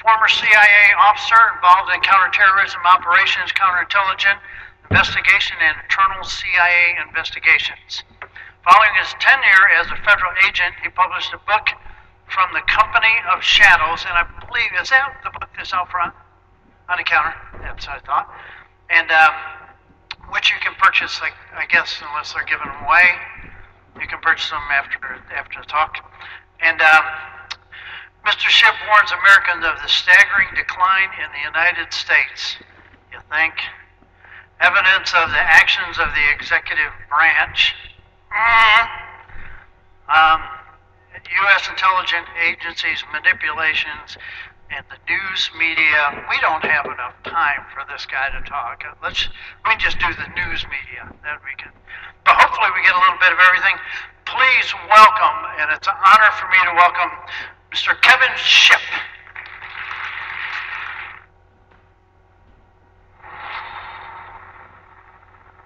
former CIA officer involved in counterterrorism operations, counterintelligence investigation, and internal CIA investigations. Following his tenure as a federal agent, he published a book, From the Company of Shadows, and I believe, is that the book that's out front on the counter? That's what I thought. And which you can purchase, like, I guess, unless they're giving them away. You can purchase them after the talk. And Mr. Shipp warns Americans of the staggering decline in the United States. You think? Evidence of the actions of the executive branch. U.S. intelligence agencies' manipulations and the news media. We don't have enough time for this guy to talk. We can just do the news media. That we can. But hopefully we get a little bit of everything. Please welcome, and it's an honor for me to welcome Mr. Kevin Shipp.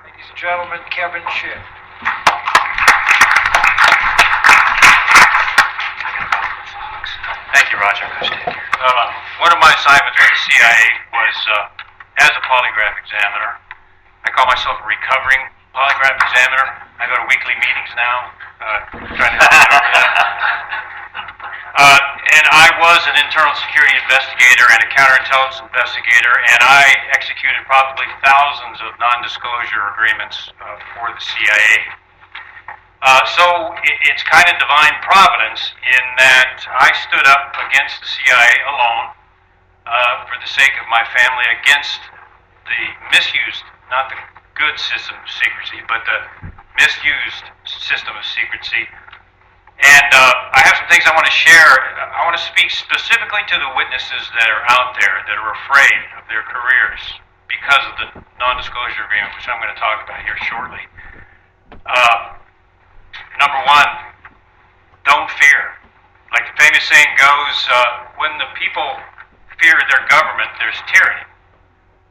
Ladies and gentlemen, Kevin Shipp. Thank you, Roger. One of my assignments with the CIA was as a polygraph examiner. I call myself a recovering polygraph examiner. I go to weekly meetings now, trying to help get over that. And I was an internal security investigator and a counterintelligence investigator, and I executed probably thousands of non-disclosure agreements for the CIA. So it's kind of divine providence in that I stood up against the CIA alone for the sake of my family against the misused, not the good system of secrecy, but the misused system of secrecy. And I have some things I want to share. I want to speak specifically to the witnesses that are out there that are afraid of their careers because of the non-disclosure agreement, which I'm going to talk about here shortly. Number one, don't fear. Like the famous saying goes, when the people fear their government, there's tyranny.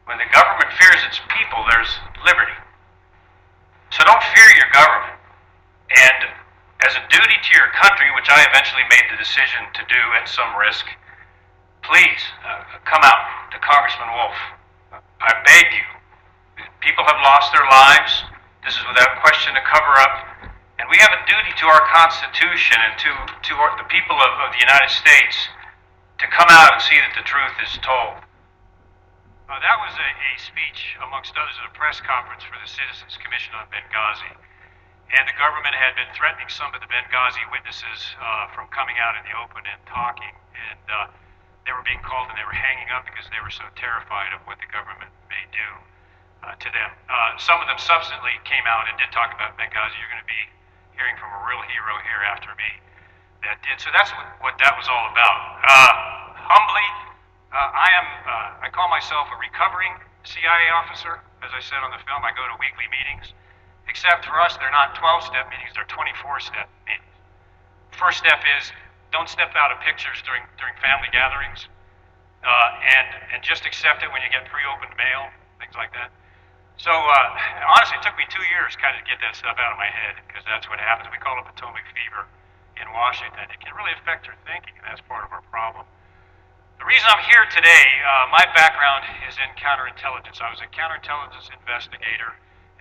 When the government fears its people, there's liberty. So don't fear your government. And as a duty to your country, which I eventually made the decision to do at some risk, please come out to Congressman Wolf. I beg you. People have lost their lives. This is without question a cover-up. And we have a duty to our Constitution and to the people of the United States to come out and see that the truth is told. That was a speech, amongst others, at a press conference for the Citizens Commission on Benghazi. And the government had been threatening some of the Benghazi witnesses from coming out in the open and talking. And they were being called and they were hanging up because they were so terrified of what the government may do to them. Some of them subsequently came out and did talk about Benghazi. You're going to be hearing from a real hero here after me that did. So that's what that was all about. Humbly, I call myself a recovering CIA officer. As I said on the film, I go to weekly meetings. Except for us, they're not 12-step meetings, they're 24-step meetings. First step is don't step out of pictures during family gatherings, and just accept it when you get pre-opened mail, things like that. So honestly, it took me 2 years kind of to get that stuff out of my head, because that's what happens. We call it Potomac fever in Washington. It can really affect your thinking, and that's part of our problem. The reason I'm here today, my background is in counterintelligence. I was a counterintelligence investigator.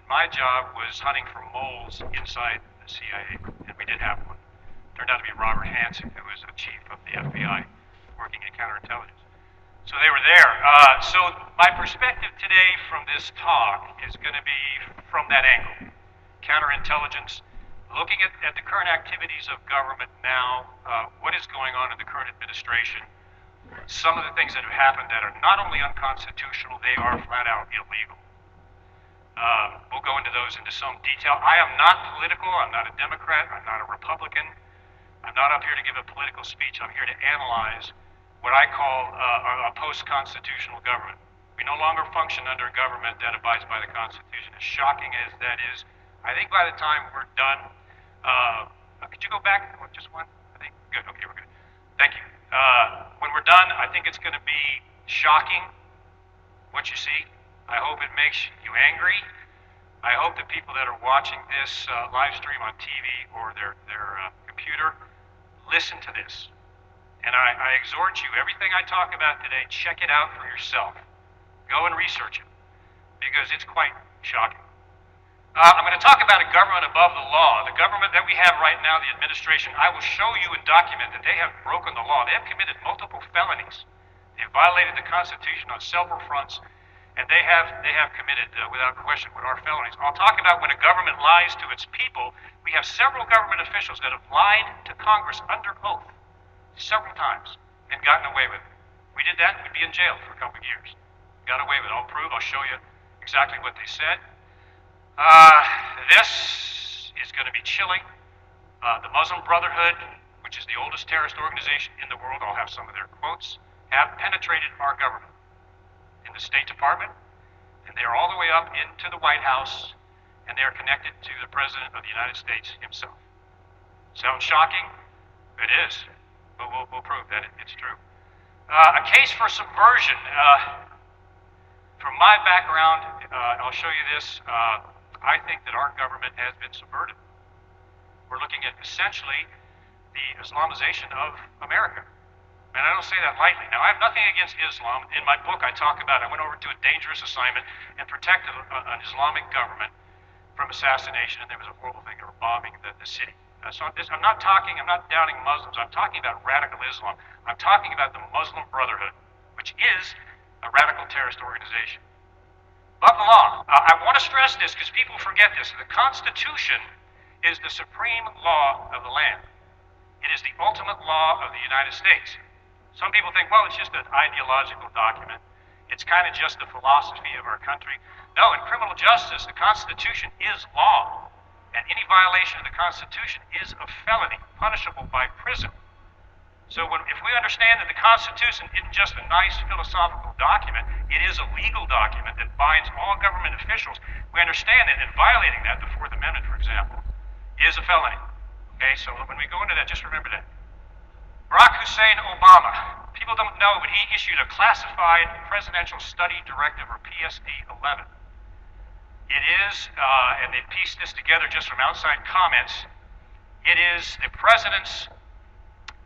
My job was hunting for moles inside the CIA, and we did have one. Turned out to be Robert Hansen, who was the chief of the FBI, working in counterintelligence. So they were there. So my perspective today from this talk is going to be from that angle. Counterintelligence, looking at the current activities of government now, what is going on in the current administration, some of the things that have happened that are not only unconstitutional, they are flat out illegal. We'll go into those into some detail. I am not political. I'm not a Democrat. I'm not a Republican. I'm not up here to give a political speech. I'm here to analyze what I call a post-constitutional government. We no longer function under a government that abides by the Constitution. As shocking as that is, I think by the time we're done, could you go back just one? I think, good, okay, we're good. Thank you. When we're done, I think it's going to be shocking what you see. I hope it makes you angry. I hope that people that are watching this live stream on TV or their computer listen to this And I exhort you, everything I talk about today, check it out for yourself. Go and research it, because it's quite shocking. I'm going to talk about a government above the law. The government that we have right now, the administration, I will show you and document that they have broken the law. They have committed multiple felonies. They have violated the Constitution on several fronts, and they have committed, without question, what are felonies. I'll talk about when a government lies to its people. We have several government officials that have lied to Congress under oath several times and gotten away with it. We did that, we'd be in jail for a couple of years. Got away with it. I'll prove, I'll show you exactly what they said. This is going to be chilling. The Muslim Brotherhood, which is the oldest terrorist organization in the world, I'll have some of their quotes, have penetrated our government in the State Department, and they are all the way up into the White House, and they are connected to the President of the United States himself. Sounds shocking? It is, but we'll prove that it's true. A case for subversion. From my background, I'll show you this. I think that our government has been subverted. We're looking at essentially the Islamization of America. And I don't say that lightly. Now, I have nothing against Islam. In my book, I talk about I went over to a dangerous assignment and protected an Islamic government from assassination, and there was a horrible thing. They were bombing the city. So I'm not doubting Muslims. I'm talking about radical Islam. I'm talking about the Muslim Brotherhood, which is a radical terrorist organization. Above the law. I want to stress this because people forget this. The Constitution is the supreme law of the land. It is the ultimate law of the United States. Some people think, well, it's just an ideological document. It's kind of just the philosophy of our country. No, in criminal justice, the Constitution is law. And any violation of the Constitution is a felony, punishable by prison. So if we understand that the Constitution isn't just a nice philosophical document, it is a legal document that binds all government officials, we understand that, and violating that, the Fourth Amendment, for example, is a felony. Okay, so when we go into that, just remember that. Barack Hussein Obama, people don't know, but he issued a classified Presidential Study Directive, or PSD-11. It is, and they pieced this together just from outside comments, it is the president's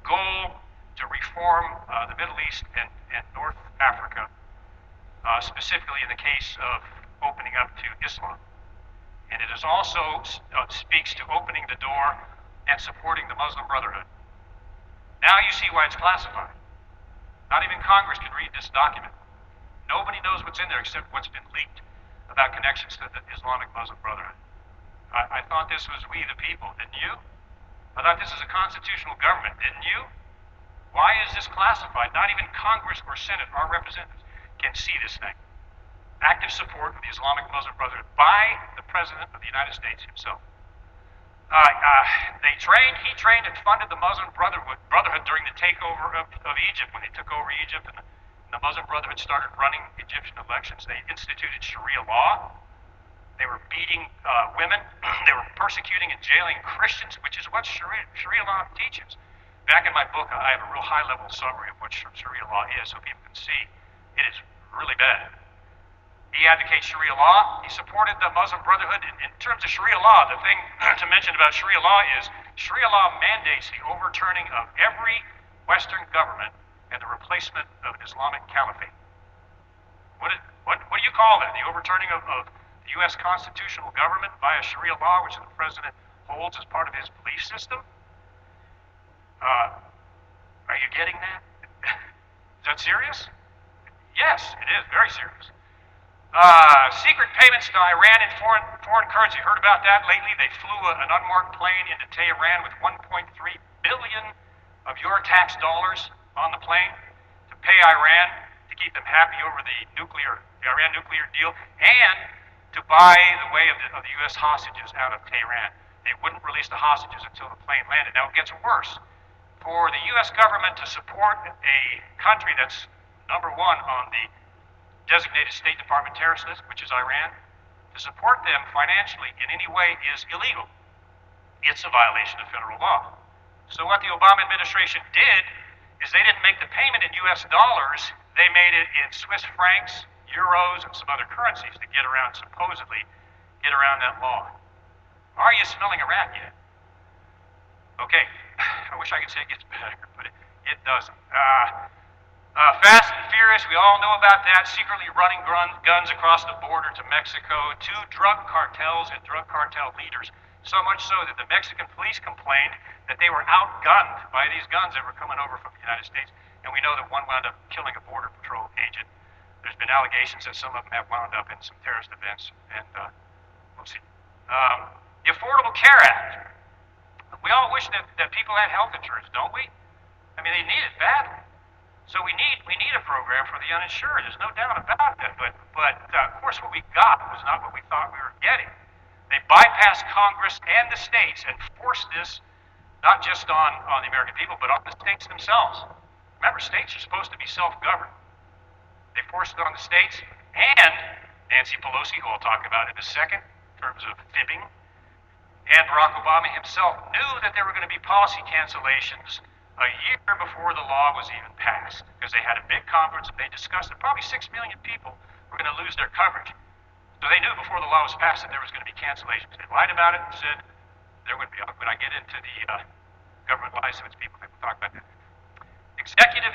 goal to reform the Middle East and North Africa, specifically in the case of opening up to Islam. And it is also speaks to opening the door and supporting the Muslim Brotherhood. Now you see why it's classified. Not even Congress can read this document. Nobody knows what's in there except what's been leaked about connections to the Islamic Muslim Brotherhood. I thought this was we the people, didn't you? I thought this was a constitutional government, didn't you? Why is this classified? Not even Congress or Senate, our representatives, can see this thing. Active support of the Islamic Muslim Brotherhood by the President of the United States himself. He trained and funded the Muslim Brotherhood during the takeover of Egypt, when they took over Egypt and the Muslim Brotherhood started running Egyptian elections. They instituted Sharia law. They were beating women. They were persecuting and jailing Christians, which is what Sharia law teaches. Back in my book, I have a real high-level summary of what Sharia law is so people can see. It is really bad. He advocates Sharia law. He supported the Muslim Brotherhood. In terms of Sharia law, the thing to mention about Sharia law is Sharia law mandates the overturning of every Western government and the replacement of an Islamic caliphate. What do you call that? The overturning of the U.S. constitutional government via Sharia law, which the president holds as part of his belief system? Are you getting that? Is that serious? Yes, it is very serious. Secret payments to Iran in foreign currency. Heard about that lately? They flew an unmarked plane into Tehran with 1.3 billion of your tax dollars on the plane to pay Iran, to keep them happy over the Iran nuclear deal, and to buy the way of the U.S. hostages out of Tehran. They wouldn't release the hostages until the plane landed. Now it gets worse. For the U.S. government to support a country that's number one on the designated State Department terrorist list, which is Iran, to support them financially in any way is illegal. It's a violation of federal law. So what the Obama administration did is they didn't make the payment in U.S. dollars. They made it in Swiss francs, euros, and some other currencies to supposedly get around that law. Are you smelling a rat yet? Okay, I wish I could say it gets better, but It doesn't. Fast and Furious, we all know about that, secretly running guns across the border to Mexico to drug cartels and drug cartel leaders, so much so that the Mexican police complained that they were outgunned by these guns that were coming over from the United States, and we know that one wound up killing a Border Patrol agent. There's been allegations that some of them have wound up in some terrorist events, and we'll see. The Affordable Care Act. We all wish that people had health insurance, don't we? I mean, they need it badly. So we need a program for the uninsured. There's no doubt about that. But of course, what we got was not what we thought we were getting. They bypassed Congress and the states and forced this not just on the American people, but on the states themselves. Remember, states are supposed to be self-governed. They forced it on the states, and Nancy Pelosi, who I'll talk about in a second, in terms of fibbing, and Barack Obama himself knew that there were going to be policy cancellations a year before the law was even passed, because they had a big conference and they discussed that probably 6 million people were going to lose their coverage. So they knew before the law was passed that there was going to be cancellations. They lied about it and said there would be. When I get into the government lies, so it's people that will talk about that. Executive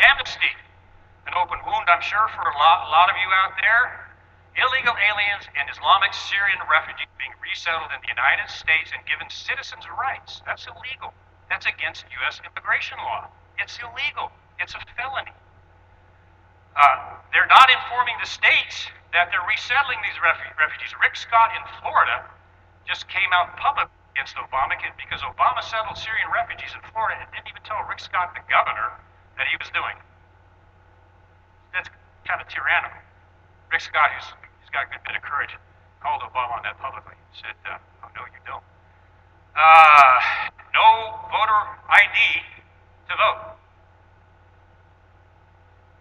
amnesty, an open wound, I'm sure, for a lot of you out there. Illegal aliens and Islamic Syrian refugees being resettled in the United States and given citizens' rights. That's illegal. That's against U.S. immigration law. It's illegal. It's a felony. They're not informing the states that they're resettling these refugees. Rick Scott in Florida just came out public against Obama because Obama settled Syrian refugees in Florida and didn't even tell Rick Scott, the governor, that he was doing. That's kind of tyrannical. Rick Scott, he's got a good bit of courage, called Obama on that publicly. He said, oh, no, you don't. No voter ID to vote.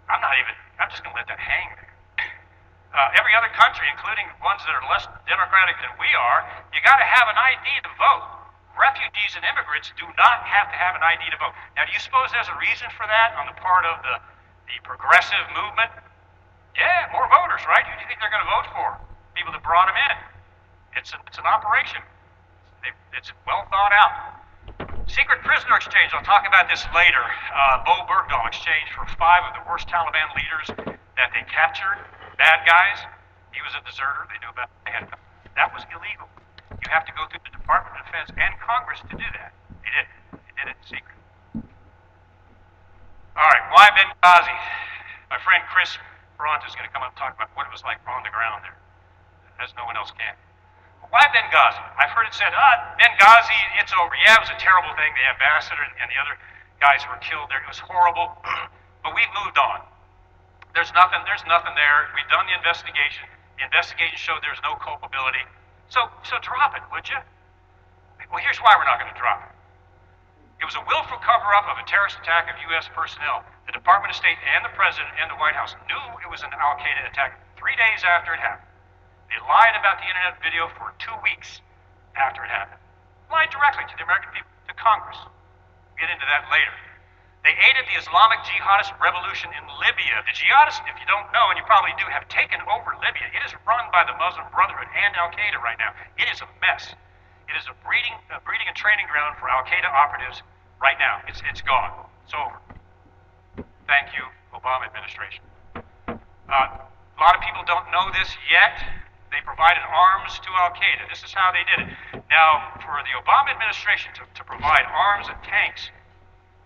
I'm just going to let that hang there. Every other country, including ones that are less democratic than we are, you got to have an ID to vote. Refugees and immigrants do not have to have an ID to vote. Now, do you suppose there's a reason for that on the part of the progressive movement? Yeah, more voters, right? Who do you think they're going to vote for? People that brought them in. It's an operation. It's well thought out. Secret prisoner exchange. I'll talk about this later. Bo Bergdahl exchanged for 5 of the worst Taliban leaders that they captured. Bad guys. He was a deserter. They knew about it. That was illegal. You have to go through the Department of Defense and Congress to do that. They did. They did it in secret. All right. Why Benghazi? My friend Chris Bront is going to come up and talk about what it was like on the ground there, as no one else can. Why Benghazi? I've heard it said, Benghazi, it's over. Yeah, it was a terrible thing. The ambassador and the other guys were killed there. It was horrible. But we've moved on. There's nothing there. We've done the investigation. The investigation showed there's no culpability. So drop it, would you? Well, here's why we're not going to drop it. It was a willful cover-up of a terrorist attack of U.S. personnel. The Department of State and the President and the White House knew it was an al-Qaeda attack 3 days after it happened. They lied about the internet video for 2 weeks after it happened. Lied directly to the American people, to Congress. We'll get into that later. They aided the Islamic jihadist revolution in Libya. The jihadists, if you don't know, and you probably do, have taken over Libya. It is run by the Muslim Brotherhood and Al-Qaeda right now. It is a mess. It is a breeding and training ground for Al-Qaeda operatives right now. It's gone. It's over. Thank you, Obama administration. A lot of people don't know this yet. They provided arms to Al-Qaeda. This is how they did it. Now, for the Obama administration to provide arms and tanks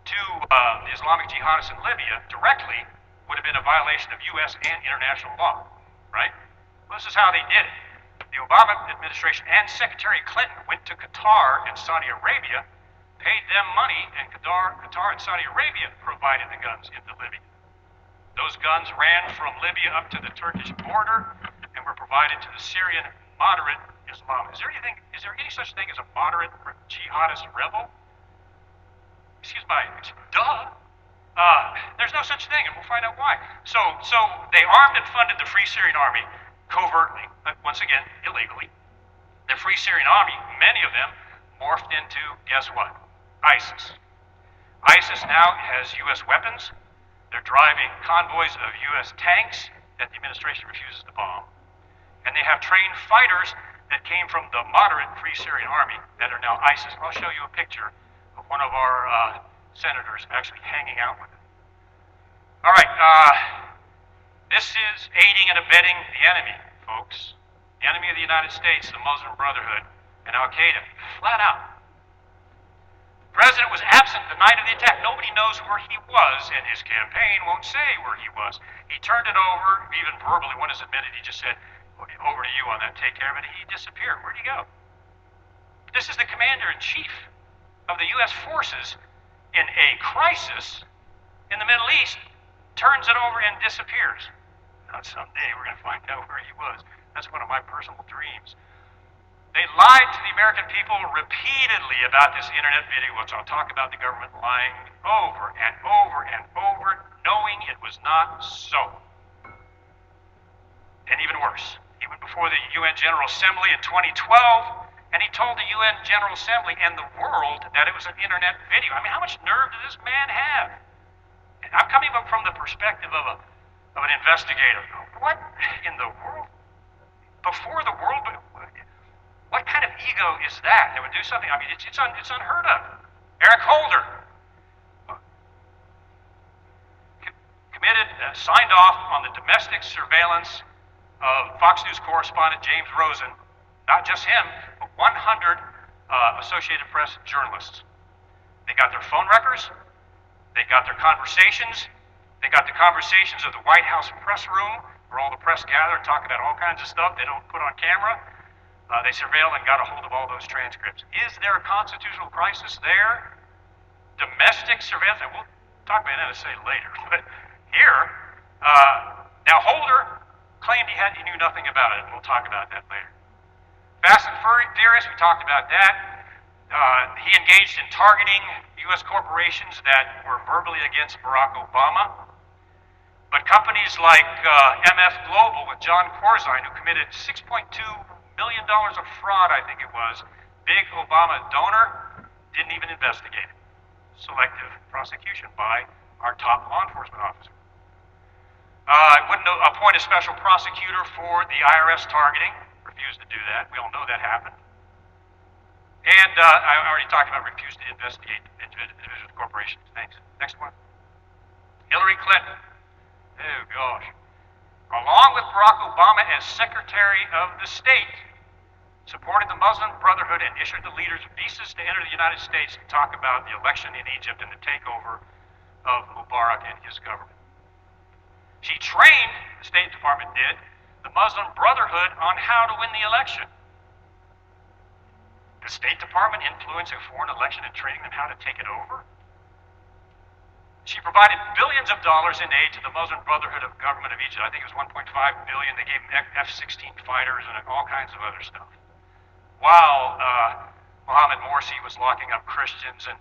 to the Islamic jihadists in Libya directly would have been a violation of U.S. and international law, right? Well, this is how they did it. The Obama administration and Secretary Clinton went to Qatar and Saudi Arabia, paid them money, and Qatar and Saudi Arabia provided the guns into Libya. Those guns ran from Libya up to the Turkish border and were provided to the Syrian moderate Islam. Is there any such thing as a moderate jihadist rebel? Excuse my, duh. There's no such thing, and we'll find out why. So they armed and funded the Free Syrian Army covertly, once again, illegally. The Free Syrian Army, many of them, morphed into, guess what? ISIS. ISIS now has U.S. weapons. They're driving convoys of U.S. tanks that the administration refuses to bomb. And they have trained fighters that came from the moderate Free Syrian Army that are now ISIS. I'll show you a picture of one of our senators actually hanging out with him. All right, this is aiding and abetting the enemy, folks. The enemy of the United States, the Muslim Brotherhood, and Al-Qaeda, flat out. The president was absent the night of the attack. Nobody knows where he was, and his campaign won't say where he was. He turned it over, even verbally, when it's admitted, he just said, over to you on that, take care of it. He disappeared. Where'd he go? This is the commander-in-chief of the U.S. forces in a crisis in the Middle East, turns it over and disappears. Now, someday we're going to find out where he was. That's one of my personal dreams. They lied to the American people repeatedly about this internet video, which I'll talk about the government lying over and over and over, knowing it was not so. And even worse, he went before the UN General Assembly in 2012, and he told the UN General Assembly and the world that it was an internet video. I mean, how much nerve did this man have? And I'm coming up from the perspective of an investigator. What in the world? Before the world? What kind of ego is that would do something? I mean, it's unheard of. Eric Holder signed off on the domestic surveillance of Fox News correspondent James Rosen. Not just him, but 100 Associated Press journalists. They got their phone records. They got their conversations. They got the conversations of the White House press room, where all the press gather and talk about all kinds of stuff they don't put on camera. They surveilled and got a hold of all those transcripts. Is there a constitutional crisis there? Domestic surveillance, and we'll talk about NSA later, but here, now Holder claimed he knew nothing about it, and we'll talk about that later. Fast and Furious, we talked about that. He engaged in targeting U.S. corporations that were verbally against Barack Obama. But companies like MF Global with John Corzine, who committed $6.2 million of fraud, I think it was, big Obama donor, didn't even investigate it. Selective prosecution by our top law enforcement officer. Wouldn't appoint a special prosecutor for the IRS targeting. Refused to do that. We all know that happened. And I already talked about refused to investigate individual corporations. Thanks. Next one. Hillary Clinton. Oh, gosh. Along with Barack Obama as Secretary of the State, supported the Muslim Brotherhood and issued the leaders visas to enter the United States to talk about the election in Egypt and the takeover of Mubarak and his government. She trained, the State Department did, the Muslim Brotherhood on how to win the election. The State Department influencing a foreign election and training them how to take it over? She provided billions of dollars in aid to the Muslim Brotherhood of Government of Egypt. I think it was 1.5 billion. They gave them F-16 fighters and all kinds of other stuff. While Mohammed Morsi was locking up Christians and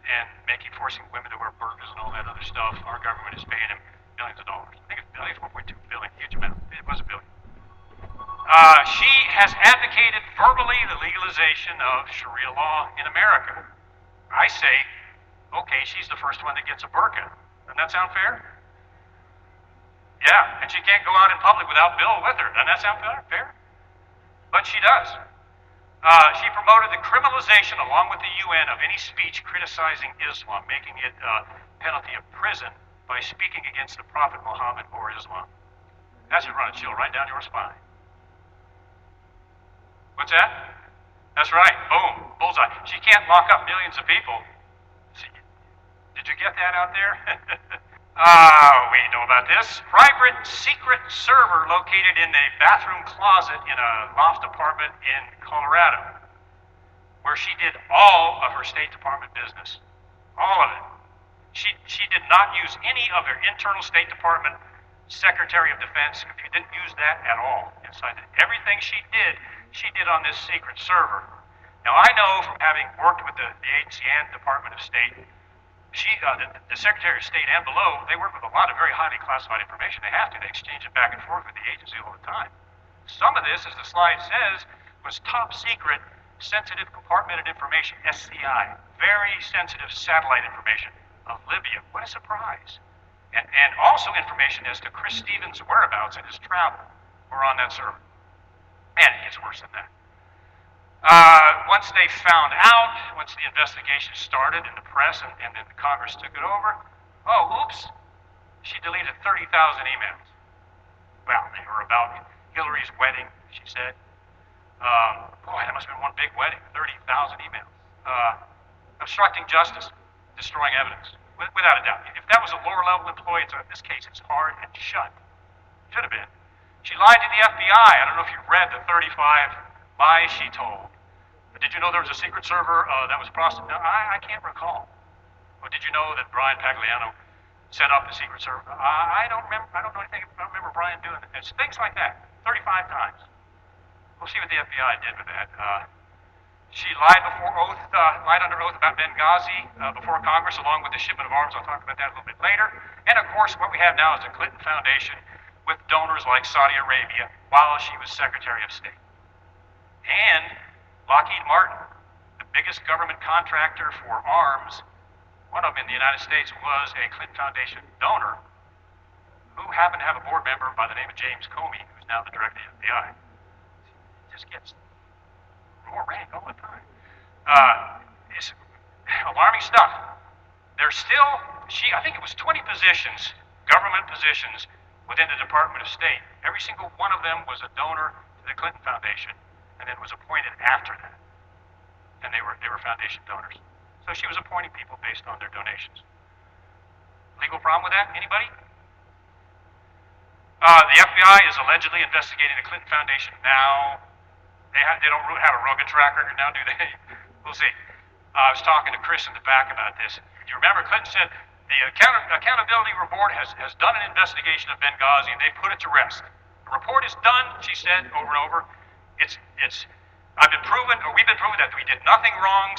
forcing women to wear burqas and all that other stuff, our government is paying him millions of dollars. I think it's 1.2 billion, huge amount. It was a billion. She has advocated verbally the legalization of Sharia law in America. I say, okay, she's the first one that gets a burqa. Doesn't that sound fair? Yeah, and she can't go out in public without Bill with her. Doesn't that sound fair? But she does. She promoted the criminalization, along with the UN, of any speech criticizing Islam, making it a penalty of prison by speaking against the Prophet Muhammad or Islam. That should run a chill right down your spine. What's that? That's right. Boom. Bullseye. She can't lock up millions of people. Did you get that out there? We know about this. Private secret server located in a bathroom closet in a loft apartment in Colorado, where she did all of her State Department business. All of it. She did not use any of her internal State Department Secretary of Defense. If you didn't use that at all inside it. Everything she did on this secret server. Now, I know from having worked with the agency and Department of State, the Secretary of State and below, they work with a lot of very highly classified information. They have to. They exchange it back and forth with the agency all the time. Some of this, as the slide says, was top secret, sensitive compartmented information, SCI. Very sensitive satellite information of Libya. What a surprise. And also information as to Chris Stevens' whereabouts and his travel were on that server. And it gets worse than that. Once they found out, once the investigation started in the press and then the Congress took it over, oh, oops, she deleted 30,000 emails. Well, they were about Hillary's wedding, she said. Boy, that must have been one big wedding, 30,000 emails. Obstructing justice, destroying evidence, without a doubt. If that was a lower level employee, in this case, it's hard and shut. Should have been. She lied to the FBI. I don't know if you've read the 35 lies she told. But did you know there was a secret server that was prostituted? No, I can't recall. Well, did you know that Brian Pagliano set up the secret server? I don't remember. I don't know anything. I don't remember Brian doing it. It's things like that, 35 times. We'll see what the FBI did with that. She lied lied under oath about Benghazi before Congress, along with the shipment of arms. I'll talk about that a little bit later. And of course, what we have now is the Clinton Foundation with donors like Saudi Arabia while she was Secretary of State. And Lockheed Martin, the biggest government contractor for arms, one of them in the United States, was a Clinton Foundation donor who happened to have a board member by the name of James Comey, who's now the director of the FBI. It just gets more rank all the time. It's alarming stuff. There's still, I think it was 20 positions, government positions, within the Department of State. Every single one of them was a donor to the Clinton Foundation, and then was appointed after that. And they were foundation donors. So she was appointing people based on their donations. Legal problem with that? Anybody? The FBI is allegedly investigating the Clinton Foundation now. They don't have a rugged track record now, do they? We'll see. I was talking to Chris in the back about this. You remember Clinton said the Accountability Report has done an investigation of Benghazi and they put it to rest. The report is done, she said over and over. We've been proven that we did nothing wrong,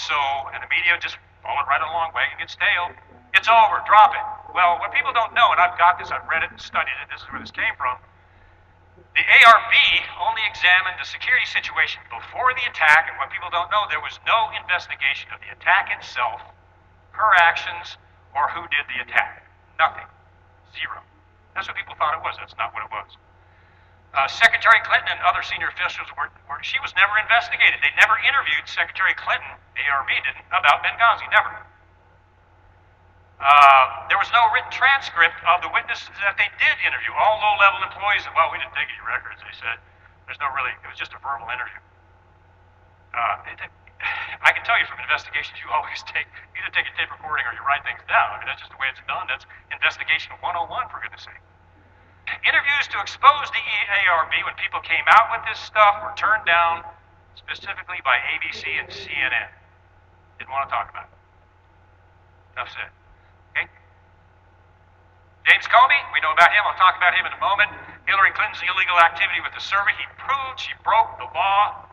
and the media just followed right along, wagging its tail. It's over, drop it. Well, what people don't know, and I've got this, I've read it and studied it, this is where this came from. The ARB only examined the security situation before the attack, and what people don't know, there was no investigation of the attack itself, her actions, or who did the attack. Nothing. Zero. That's what people thought it was. That's not what it was. Secretary Clinton and other senior officials she was never investigated. They never interviewed Secretary Clinton, the ARB didn't, about Benghazi, never. There was no written transcript of the witnesses that they did interview. All low-level employees, well, we didn't take any records, they said. It was just a verbal interview. I can tell you from investigations, you always either take a tape recording or you write things down. I mean, that's just the way it's done. That's investigation 101, for goodness sake. Interviews to expose the ARB when people came out with this stuff were turned down specifically by ABC and CNN. Didn't want to talk about it. Enough said. Okay? James Comey, we know about him. I'll talk about him in a moment. Hillary Clinton's illegal activity with the server. He proved she broke the law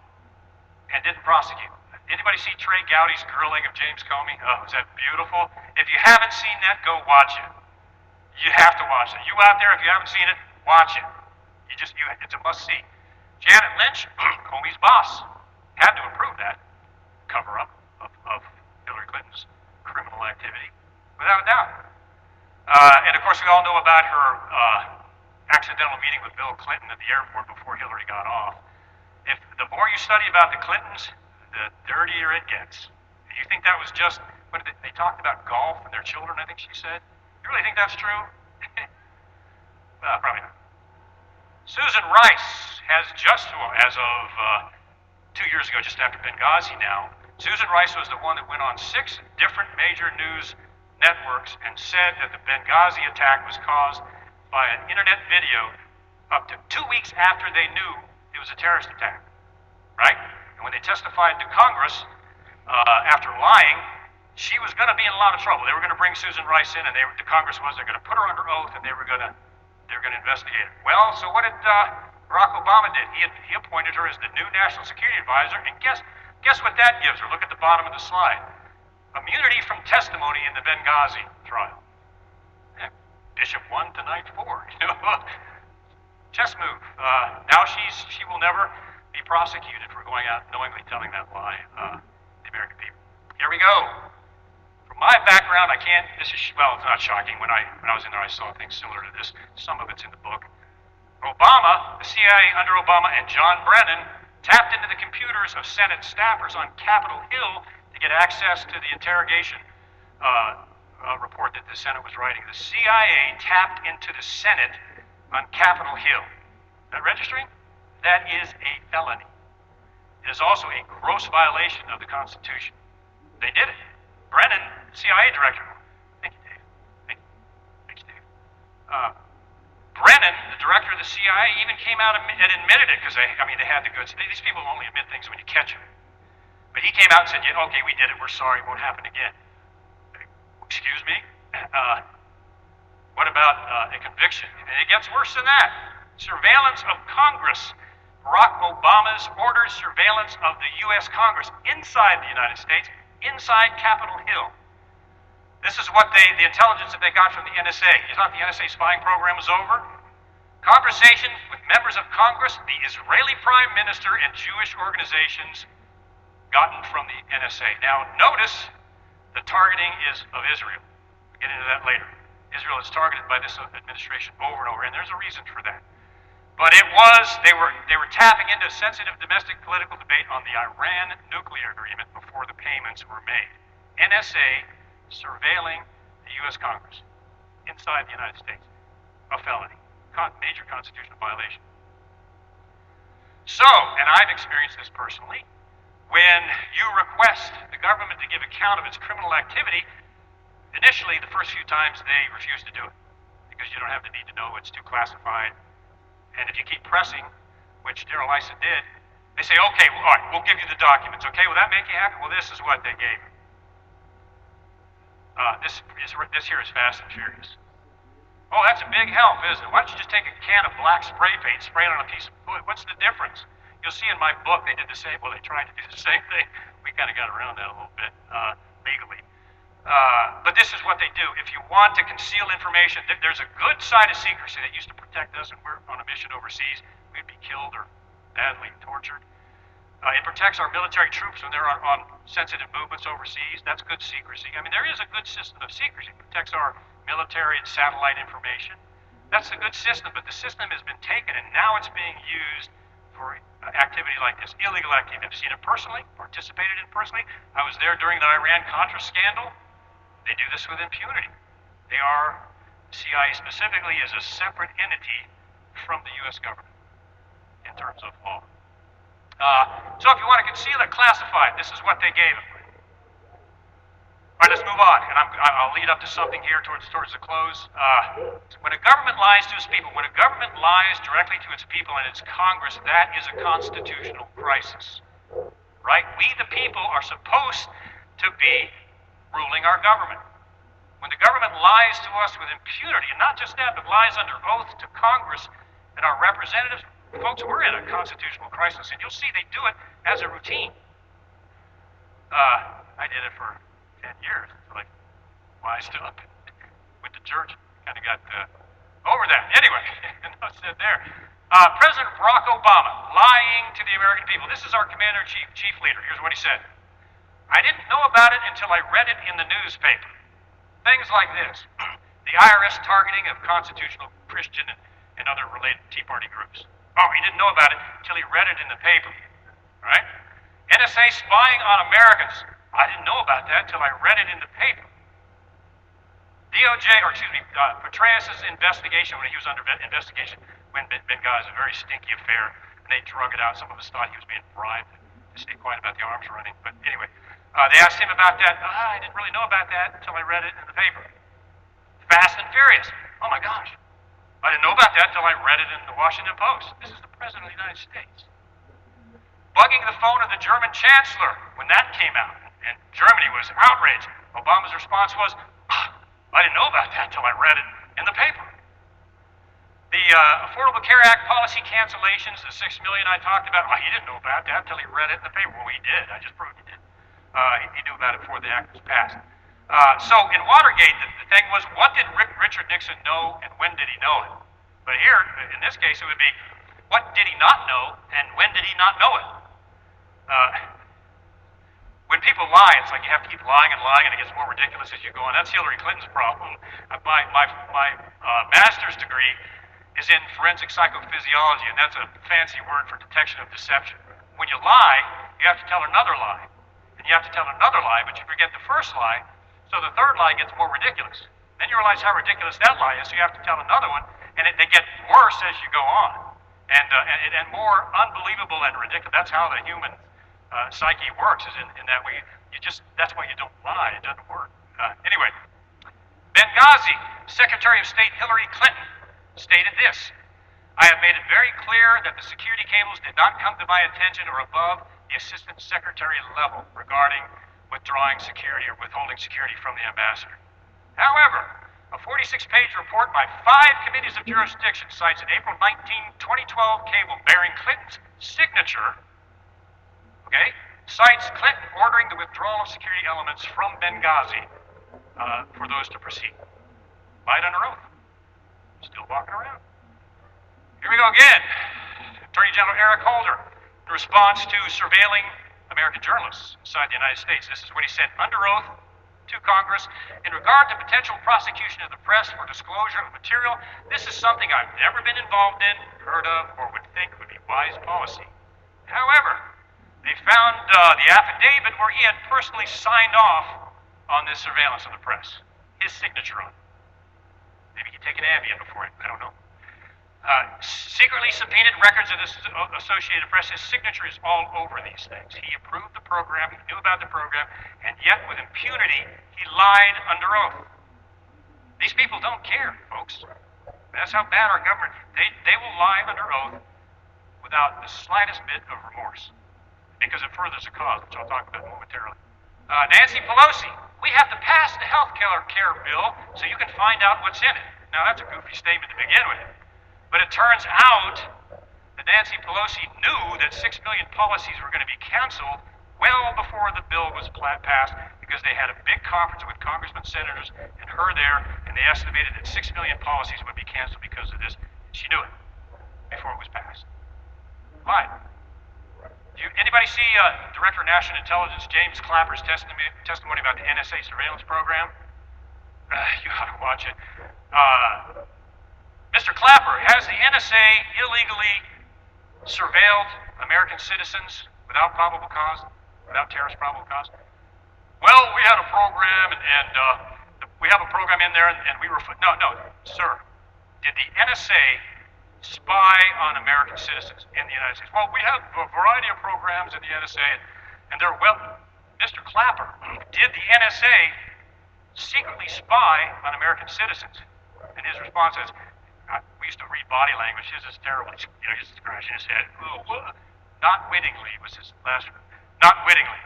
and didn't prosecute. Anybody see Trey Gowdy's grilling of James Comey? Oh, is that beautiful? If you haven't seen that, go watch it. You have to watch it. You out there, if you haven't seen it, watch it. It's a must-see. Janet Lynch, Comey's boss, had to approve that cover-up of Hillary Clinton's criminal activity, without a doubt. And of course, we all know about her accidental meeting with Bill Clinton at the airport before Hillary got off. If the more you study about the Clintons, the dirtier it gets. And you think that was just, they talked about golf and their children, I think she said. You really think that's true? Probably not. Susan Rice has as of 2 years ago, just after Benghazi now, Susan Rice was the one that went on 6 different major news networks and said that the Benghazi attack was caused by an internet video up to 2 weeks after they knew it was a terrorist attack, right? And when they testified to Congress, after lying, she was going to be in a lot of trouble. They were going to bring Susan Rice in, and they're going to put her under oath, and they were going to investigate her. Well, so what did Barack Obama did? He appointed her as the new National Security Advisor, and guess what that gives her? Look at the bottom of the slide. Immunity from testimony in the Benghazi trial. Bishop 1 to Knight 4. Chess move. Now she will never be prosecuted for going out knowingly telling that lie to the American people. Here we go. My background, it's not shocking. When I was in there, I saw things similar to this. Some of it's in the book. Obama, the CIA under Obama, and John Brennan tapped into the computers of Senate staffers on Capitol Hill to get access to the interrogation report that the Senate was writing. The CIA tapped into the Senate on Capitol Hill. That registering? That is a felony. It is also a gross violation of the Constitution. They did it. Brennan, CIA director. Thank you, Dave. Thanks, Dave. Brennan, the director of the CIA, even came out and admitted it because they had the goods. These people only admit things when you catch them. But he came out and said, yeah, okay, we did it. We're sorry. It won't happen again. Excuse me? What about a conviction? And it gets worse than that. Surveillance of Congress. Barack Obama's orders surveillance of the U.S. Congress inside the United States, inside Capitol Hill. This is what the intelligence that they got from the NSA. You thought the NSA spying program was over? Conversations with members of Congress, the Israeli Prime Minister, and Jewish organizations gotten from the NSA. Now, notice the targeting is of Israel. We'll get into that later. Israel is targeted by this administration over and over, and there's a reason for that. But they were tapping into sensitive domestic political debate on the Iran nuclear agreement before the payments were made. NSA surveilling the U.S. Congress inside the United States. A felony. Major constitutional violation. So, and I've experienced this personally, when you request the government to give account of its criminal activity, initially, the first few times, they refuse to do it because you don't have the need to know, it's too classified. And if you keep pressing, which Darrell Issa did, they say, okay, well, all right, we'll give you the documents. Okay, will that make you happy? Well, this is what they gave. This here is fast and furious. Oh, that's a big help, isn't it? Why don't you just take a can of black spray paint, spray it on a piece of wood? What's the difference? You'll see in my book they did the same. Well, they tried to do the same thing. We kind of got around that a little bit legally. But this is what they do. If you want to conceal information, there's a good side of secrecy that used to protect us when we're on a mission overseas. We'd be killed or badly tortured. It protects our military troops when they're on sensitive movements overseas. That's good secrecy. I mean, there is a good system of secrecy. It protects our military and satellite information. That's a good system, but the system has been taken and now it's being used for activity like this, illegal activity. I've seen it personally, participated in it personally. I was there during the Iran-Contra scandal. They do this with impunity. They are, CIA specifically, is a separate entity from the U.S. government in terms of law. So if you want to conceal it, classify it. This is what they gave him. All right, let's move on, and I'll lead up to something here towards the close. When a government lies to its people, when a government lies directly to its people and its Congress, that is a constitutional crisis, right? We, the people, are supposed to be ruling our government. When the government lies to us with impunity, and not just that, but lies under oath to Congress and our representatives, folks, we're in a constitutional crisis, and you'll see they do it as a routine. I did it for 10 years until I wised up, went to church, kind of got over that. Anyway, enough said there. President Barack Obama lying to the American people. This is our commander-in-chief, chief leader. Here's what he said. I didn't know about it until I read it in the newspaper. Things like this. The IRS targeting of constitutional Christian and other related Tea Party groups. Oh, he didn't know about it until he read it in the paper. Right? NSA spying on Americans. I didn't know about that until I read it in the paper. Petraeus' investigation, when he was under investigation, when Benghazi, a very stinky affair, and they drug it out. Some of us thought he was being bribed to stay quiet about the arms running. But anyway, they asked him about that. I didn't really know about that until I read it in the paper. Fast and Furious. Oh my gosh. I didn't know about that until I read it in the Washington Post. This is the President of the United States. Bugging the phone of the German Chancellor when that came out. And Germany was outraged. Obama's response was, I didn't know about that until I read it in the paper. The Affordable Care Act policy cancellations, the $6 million I talked about, he didn't know about that until he read it in the paper. Well, he did. I just proved he did. He knew about it before the act was passed. So in Watergate, the thing was, what did Richard Nixon know and when did he know it? But here, in this case, it would be, what did he not know and when did he not know it? When people lie, it's like you have to keep lying and lying, and it gets more ridiculous as you go on. That's Hillary Clinton's problem. My master's degree is in forensic psychophysiology, and that's a fancy word for detection of deception. when you lie, you have to tell another lie. And you have to tell another lie, but you forget the first lie, so the third lie gets more ridiculous. Then you realize how ridiculous that lie is, so you have to tell another one, and they get worse as you go on. And more unbelievable and ridiculous. That's how the human psyche works, is in that that's why you don't lie. It doesn't work. Anyway, Benghazi, Secretary of State Hillary Clinton stated this: I have made it very clear that the security cables did not come to my attention or above the Assistant Secretary level regarding withdrawing security or withholding security from the ambassador. However, a 46-page report by 5 committees of jurisdiction cites an April 19, 2012 cable bearing Clinton's signature, cites Clinton ordering the withdrawal of security elements from Benghazi for those to proceed. Lied under oath. Still walking around. Here we go again. Attorney General Eric Holder, in response to surveilling American journalists inside the United States. This is what he said under oath to Congress. In regard to potential prosecution of the press for disclosure of material, this is something I've never been involved in, heard of, or would think would be wise policy. However, they found the affidavit where he had personally signed off on this surveillance of the press. His signature on it. Maybe he'd taken Ambien before it, I don't know. Secretly subpoenaed records of this Associated Press. His signature is all over these things. He approved the program, he knew about the program, and yet with impunity, he lied under oath. These people don't care, folks. That's how bad our government, they will lie under oath without the slightest bit of remorse, because it furthers a cause, which I'll talk about momentarily. Nancy Pelosi, we have to pass the health care bill so you can find out what's in it. Now, that's a goofy statement to begin with. But it turns out that Nancy Pelosi knew that 6 million policies were going to be canceled well before the bill was passed, because they had a big conference with congressmen, senators, and her there, and they estimated that 6 million policies would be canceled because of this. She knew it before it was passed. Lied. Anybody see Director of National Intelligence James Clapper's testimony about the NSA surveillance program? You ought to watch it. Mr. Clapper, has the NSA illegally surveilled American citizens without probable cause, without terrorist probable cause? Well, we had a program, and we have a program in there, and we were... No, sir. Did the NSA spy on American citizens in the United States? Well, we have a variety of programs in the NSA, and they're well... Mr. Clapper, did the NSA secretly spy on American citizens? And his response is, we used to read body language. His is terrible. He's scratching his head. Not wittingly was his last word. Not wittingly.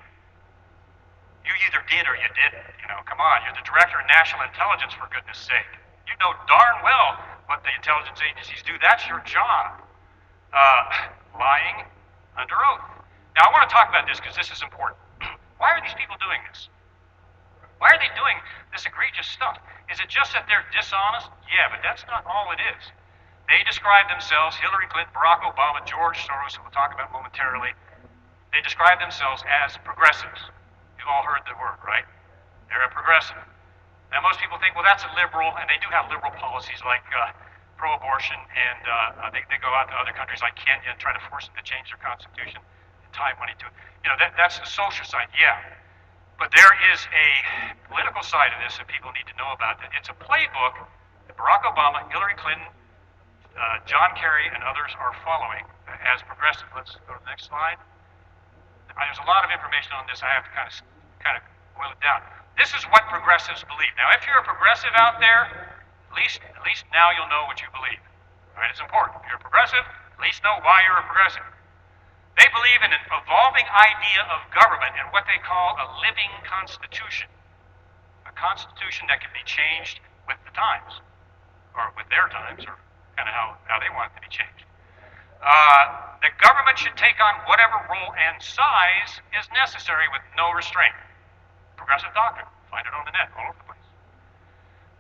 You either did or you didn't. Come on. You're the Director of National Intelligence, for goodness sake. You know darn well what the intelligence agencies do. That's your job. Lying under oath. Now, I want to talk about this because this is important. Why are these people doing this? Why are they doing this egregious stuff? Is it just that they're dishonest? Yeah, but that's not all it is. They describe themselves, Hillary Clinton, Barack Obama, George Soros, who we'll talk about momentarily, they describe themselves as progressives. You've all heard the word, right? They're a progressive. Now, most people think, well, that's a liberal, and they do have liberal policies like pro-abortion, and they go out to other countries like Kenya and try to force them to change their constitution and tie money to it. That's the social side, yeah. But there is a political side of this that people need to know about. It's a playbook that Barack Obama, Hillary Clinton, John Kerry, and others are following as progressive. Let's go to the next slide. There's a lot of information on this. I have to kind of boil it down. This is what progressives believe. Now, if you're a progressive out there, at least now you'll know what you believe. All right, it's important. If you're a progressive, at least know why you're a progressive. They believe in an evolving idea of government and what they call a living constitution. A constitution that can be changed with the times, or with their times, or kind of how they want it to be changed. The government should take on whatever role and size is necessary with no restraint. Progressive doctrine. Find it on the net, all over the place.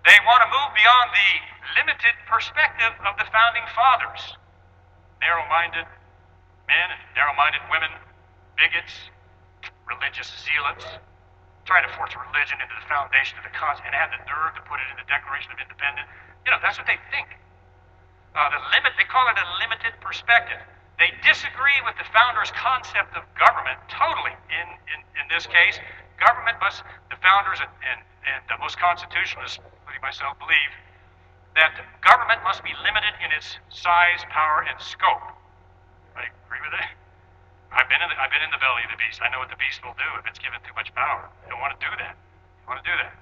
They want to move beyond the limited perspective of the founding fathers. Narrow-minded men and narrow-minded women, bigots, religious zealots, trying to force religion into the foundation of the Constitution and have the nerve to put it in the Declaration of Independence. That's what they think. They call it a limited perspective. They disagree with the founders' concept of government totally. In this case, the founders and most constitutionalists, including myself, believe that government must be limited in its size, power, and scope. I agree with that. I've been in the belly of the beast. I know what the beast will do if it's given too much power. You don't want to do that. You want to do that.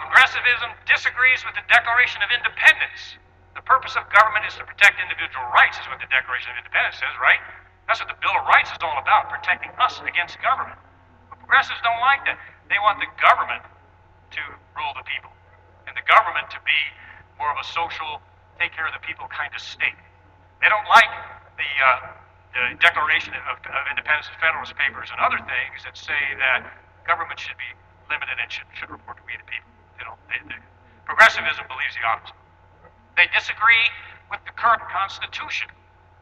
Progressivism disagrees with the Declaration of Independence. The purpose of government is to protect individual rights, is what the Declaration of Independence says, right? That's what the Bill of Rights is all about, protecting us against government. But progressives don't like that. They want the government to rule the people, and the government to be more of a social, take care of the people kind of state. They don't like the Declaration of Independence and Federalist Papers and other things that say that government should be limited and should report to we the people. Progressivism believes the opposite. They disagree with the current Constitution.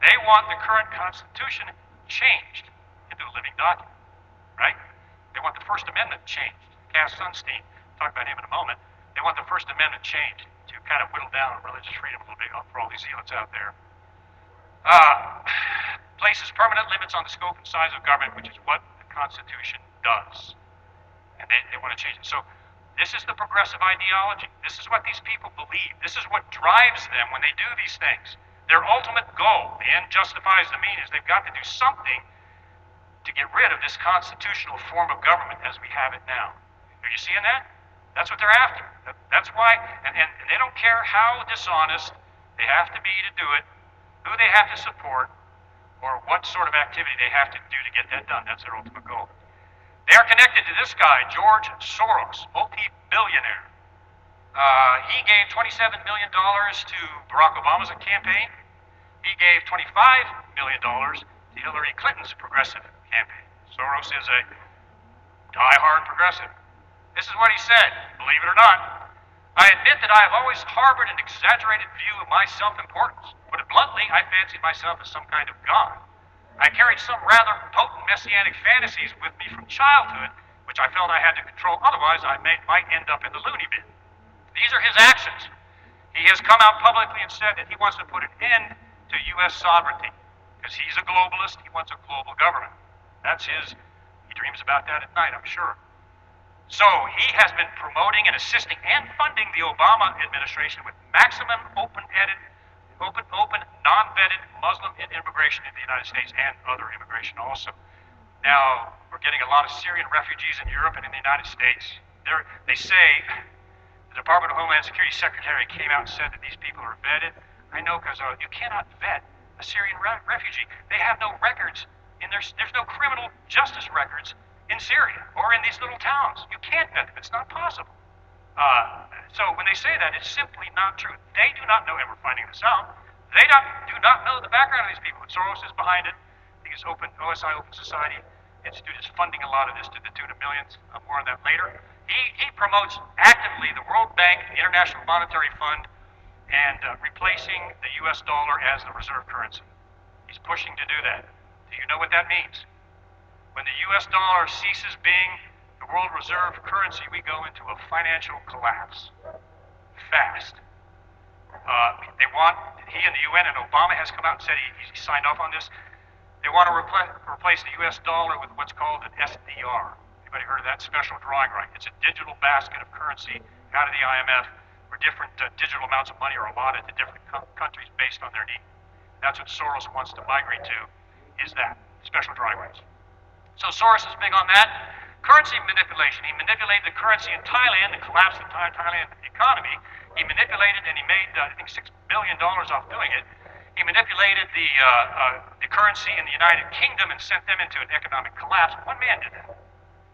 They want the current Constitution changed into a living document, right? They want the First Amendment changed. Cass Sunstein, talk about him in a moment. They want the First Amendment changed to kind of whittle down religious freedom a little bit for all these zealots out there. Places permanent limits on the scope and size of government, which is what the Constitution does. And they want to change it. So this is the progressive ideology. This is what these people believe. This is what drives them when they do these things. Their ultimate goal, the end justifies the means, they've got to do something to get rid of this constitutional form of government as we have it now. Are you seeing that? That's what they're after. That's why, and they don't care how dishonest they have to be to do it, who they have to support, or what sort of activity they have to do to get that done. That's their ultimate goal. They are connected to this guy, George Soros, multi-billionaire. He gave $27 million to Barack Obama's campaign. He gave $25 million to Hillary Clinton's progressive campaign. Soros is a die-hard progressive. This is what he said, believe it or not. I admit that I have always harbored an exaggerated view of my self-importance. Put it bluntly, I fancied myself as some kind of god. I carried some rather potent messianic fantasies with me from childhood, which I felt I had to control, otherwise I might end up in the loony bin. These are his actions. He has come out publicly and said that he wants to put an end to U.S. sovereignty, because he's a globalist, he wants a global government. He dreams about that at night, I'm sure. So he has been promoting and assisting and funding the Obama administration with maximum open, non-vetted Muslim immigration in the United States and other immigration also. Now, we're getting a lot of Syrian refugees in Europe and in the United States. They say, the Department of Homeland Security Secretary came out and said that these people are vetted. I know, because you cannot vet a Syrian refugee. They have no records, there's no criminal justice records in Syria or in these little towns. You can't vet them. It's not possible. So when they say that, it's simply not true. They do not know, and we're finding this out, they do not know the background of these people. And Soros is behind it. I think OSI, Open Society Institute, is funding a lot of this to the tune of millions. More on that later. He promotes actively the World Bank, the International Monetary Fund, and replacing the U.S. dollar as the reserve currency. He's pushing to do that. Do you know what that means? When the U.S. dollar ceases being the world reserve currency, we go into a financial collapse. Fast. He and the UN and Obama has come out and said he signed off on this. They want to replace the U.S. dollar with what's called an SDR. Anybody heard of that? Special drawing right. It's a digital basket of currency out of the IMF where different digital amounts of money are allotted to different countries based on their need. That's what Soros wants to migrate to, is that, special drawing rights. So Soros is big on that. Currency manipulation. He manipulated the currency in Thailand and collapsed the Thailand economy. He manipulated, and he made, I think, $6 billion off doing it. He manipulated the currency in the United Kingdom and sent them into an economic collapse. One man did that.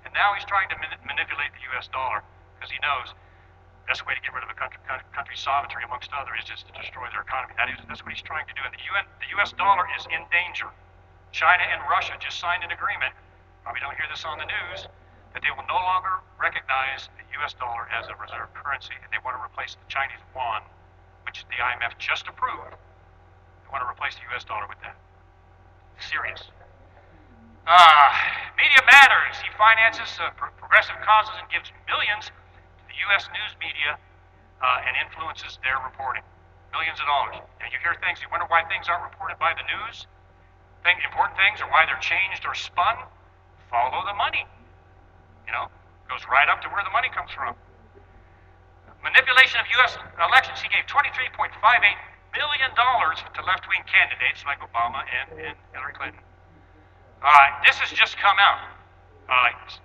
And now he's trying to manipulate the U.S. dollar because he knows the best way to get rid of a country's sovereignty, amongst others, is just to destroy their economy. That's what he's trying to do. And the U.S. dollar is in danger. China and Russia just signed an agreement, probably don't hear this on the news, that they will no longer recognize the U.S. dollar as a reserve currency, and they want to replace the Chinese yuan, which the IMF just approved. They want to replace the U.S. dollar with that. Serious. Media matters. He finances progressive causes and gives millions to the U.S. news media and influences their reporting. Millions of dollars. And you hear things, you wonder why things aren't reported by the news. important things or why they're changed or spun, follow the money. You know, goes right up to where the money comes from. Manipulation of U.S. elections. He gave $23.58 million to left-wing candidates like Obama and Hillary Clinton. This has just come out.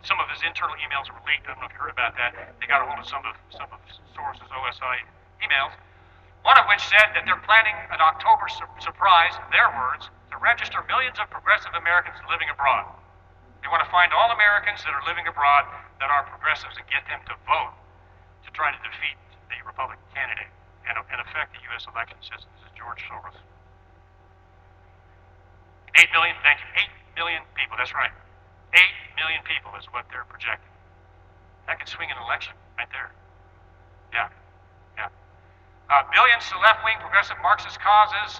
Some of his internal emails were leaked. I don't know if you heard about that. They got a hold of some of Soros' OSI emails, one of which said that they're planning an October surprise, their words, to register millions of progressive Americans living abroad. They want to find all Americans that are living abroad that are progressives and get them to vote to try to defeat the Republican candidate and affect the U.S. election system. This is George Soros. 8 million, thank you, 8 million people, that's right. 8 million people is what they're projecting. That could swing an election right there. Yeah. Billions to left-wing progressive Marxist causes.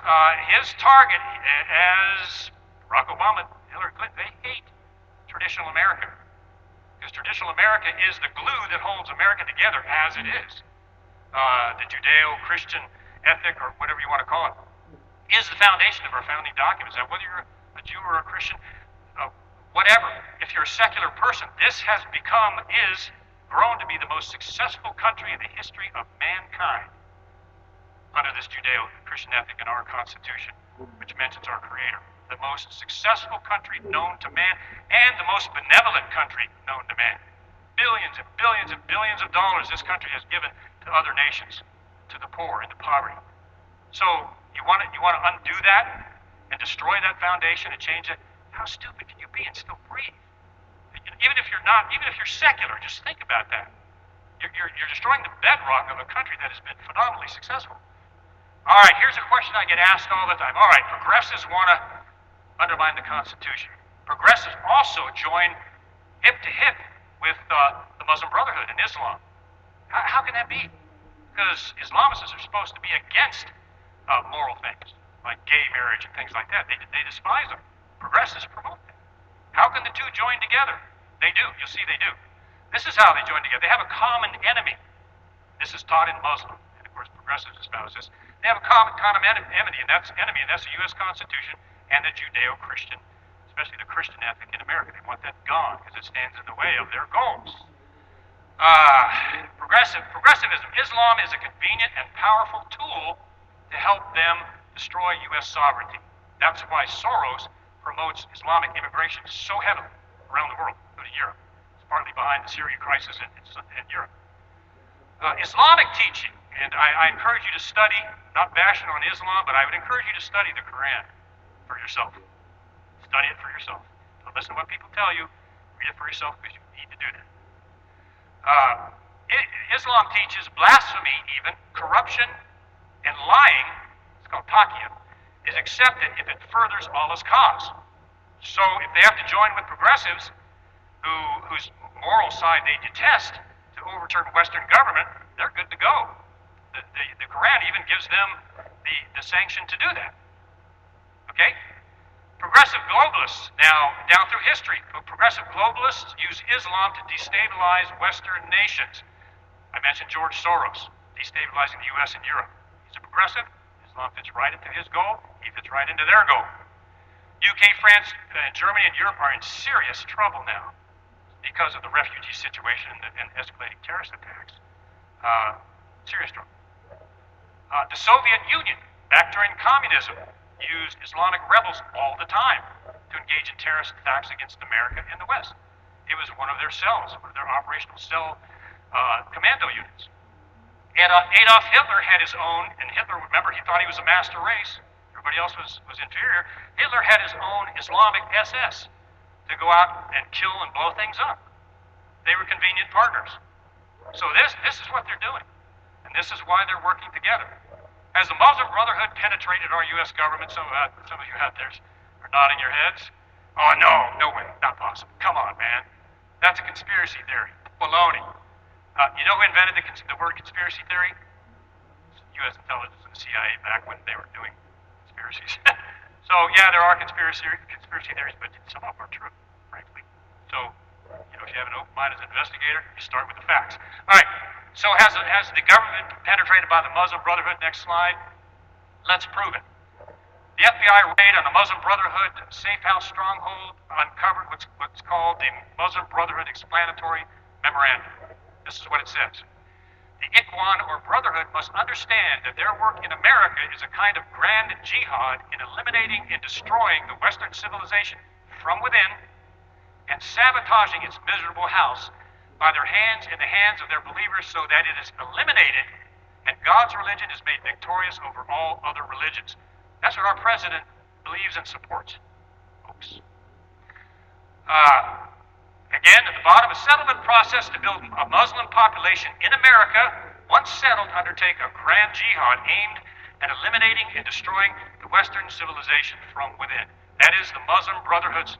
His target, as Barack Obama, Hillary Clinton, they hate traditional America. Because traditional America is the glue that holds America together as it is. The Judeo-Christian ethic, or whatever you want to call it, is the foundation of our founding documents. Now, whether you're a Jew or a Christian, whatever, if you're a secular person, this has grown to be the most successful country in the history of mankind under this Judeo-Christian ethic in our Constitution, which mentions our Creator. The most successful country known to man and the most benevolent country known to man. Billions and billions and billions of dollars this country has given to other nations, to the poor and the poverty. So you want to undo that and destroy that foundation and change it? How stupid can you be and still breathe? Even if you're secular, just think about that. You're destroying the bedrock of a country that has been phenomenally successful. All right, here's a question I get asked all the time. All right, progressives want to undermine the Constitution. Progressives also join hip to hip with the Muslim Brotherhood and Islam. How can that be? Because Islamists are supposed to be against moral things, like gay marriage and things like that. They despise them. Progressives promote them. How can the two join together? They do. You'll see they do. This is how they join together. They have a common enemy. This is taught in Muslim, and of course progressives espouse this. They have a common enemy, and that's the U.S. Constitution and the Judeo-Christian, especially the Christian ethic in America. They want that gone because it stands in the way of their goals. Progressivism. Islam is a convenient and powerful tool to help them destroy U.S. sovereignty. That's why Soros promotes Islamic immigration so heavily around the world, including Europe. It's partly behind the Syrian crisis in Europe. Islamic teaching, and I encourage you to study, not bashing on Islam, but I would encourage you to study the Quran for yourself. Study it for yourself. Don't listen to what people tell you. Read it for yourself because you need to do that. Islam teaches blasphemy, even corruption and lying. It's called taqiyya. Is accepted if it furthers Allah's cause. So if they have to join with progressives whose moral side they detest to overturn Western government, they're good to go. The Quran even gives them the sanction to do that. Okay? Progressive globalists, now down through history, progressive globalists use Islam to destabilize Western nations. I mentioned George Soros, destabilizing the U.S. and Europe. He's a progressive. Islam fits right into his goal. He fits right into their goal. UK, France, Germany, and Europe are in serious trouble now because of the refugee situation and escalating terrorist attacks. Serious trouble. The Soviet Union, back during communism, used Islamic rebels all the time to engage in terrorist attacks against America and the West. It was one of their cells, one of their operational cell commando units. And Adolf Hitler had his own, and Hitler, remember, he thought he was a master race. Everybody else was inferior. Hitler had his own Islamic SS to go out and kill and blow things up. They were convenient partners. So this is what they're doing. And this is why they're working together. Has the Muslim Brotherhood penetrated our U.S. government? Some of you out there are nodding your heads. Oh, no way, not possible. Come on, man. That's a conspiracy theory. Baloney. You know who invented the word conspiracy theory? U.S. intelligence and the CIA back when they were doing conspiracies. So, yeah, there are conspiracy theories, but some of them are true, frankly. So, if you have an open mind as an investigator, you start with the facts. All right, so has the government penetrated by the Muslim Brotherhood? Next slide. Let's prove it. The The FBI raid on the Muslim Brotherhood safe house stronghold uncovered what's called the Muslim Brotherhood Explanatory Memorandum. This is what it says. The Ikhwan or Brotherhood must understand that their work in America is a kind of grand jihad in eliminating and destroying the Western civilization from within and sabotaging its miserable house by their hands in the hands of their believers so that it is eliminated and God's religion is made victorious over all other religions. That's what our president believes and supports, folks. Again, at the bottom, a settlement process to build a Muslim population in America, once settled, undertake a grand jihad aimed at eliminating and destroying the Western civilization from within. That is the Muslim Brotherhood's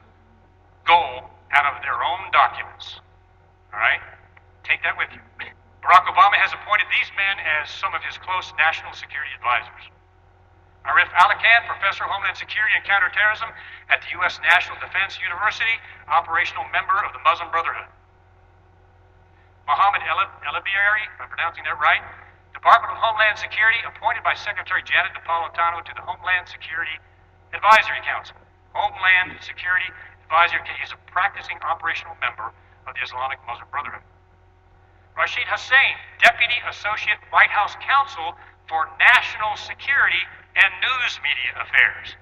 goal out of their own documents. All right? Take that with you. Barack Obama has appointed these men as some of his close national security advisors. Arif Alican, Professor of Homeland Security and Counterterrorism at the U.S. National Defense University, operational member of the Muslim Brotherhood. Mohammed Elabiri, if I'm pronouncing that right, Department of Homeland Security, appointed by Secretary Janet Napolitano to the Homeland Security Advisory Council. Homeland Security Advisory Council. He's a practicing operational member of the Islamic Muslim Brotherhood. Rashid Hussain, Deputy Associate White House Counsel for National Security and News Media Affairs.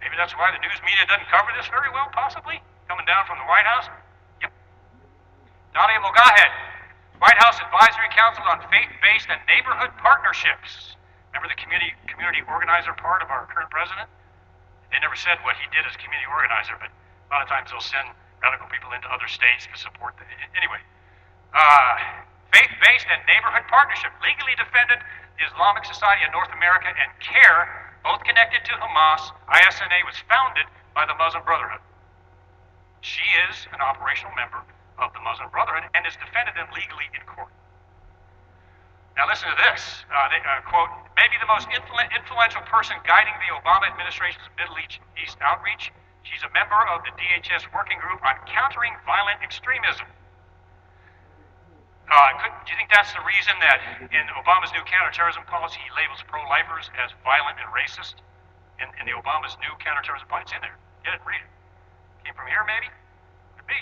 Maybe that's why the news media doesn't cover this very well, possibly? Coming down from the White House? Yep. Dalia Mogahed, White House Advisory Council on Faith-Based and Neighborhood Partnerships. Remember the community organizer part of our current president? They never said what he did as community organizer, but a lot of times they'll send radical people into other states to support the... Anyway. Faith-Based and Neighborhood Partnership, legally defended the Islamic Society of North America and CARE, both connected to Hamas. ISNA was founded by the Muslim Brotherhood. She is an operational member of the Muslim Brotherhood and has defended them legally in court. Now listen to this, quote, maybe the most influential person guiding the Obama administration's Middle East outreach. She's a member of the DHS Working Group on Countering Violent Extremism. Do you think that's the reason that in Obama's new counterterrorism policy he labels pro-lifers as violent and racist? In the Obama's new counterterrorism policy, it's in there. Get it, read it. Came from here, maybe? Could be.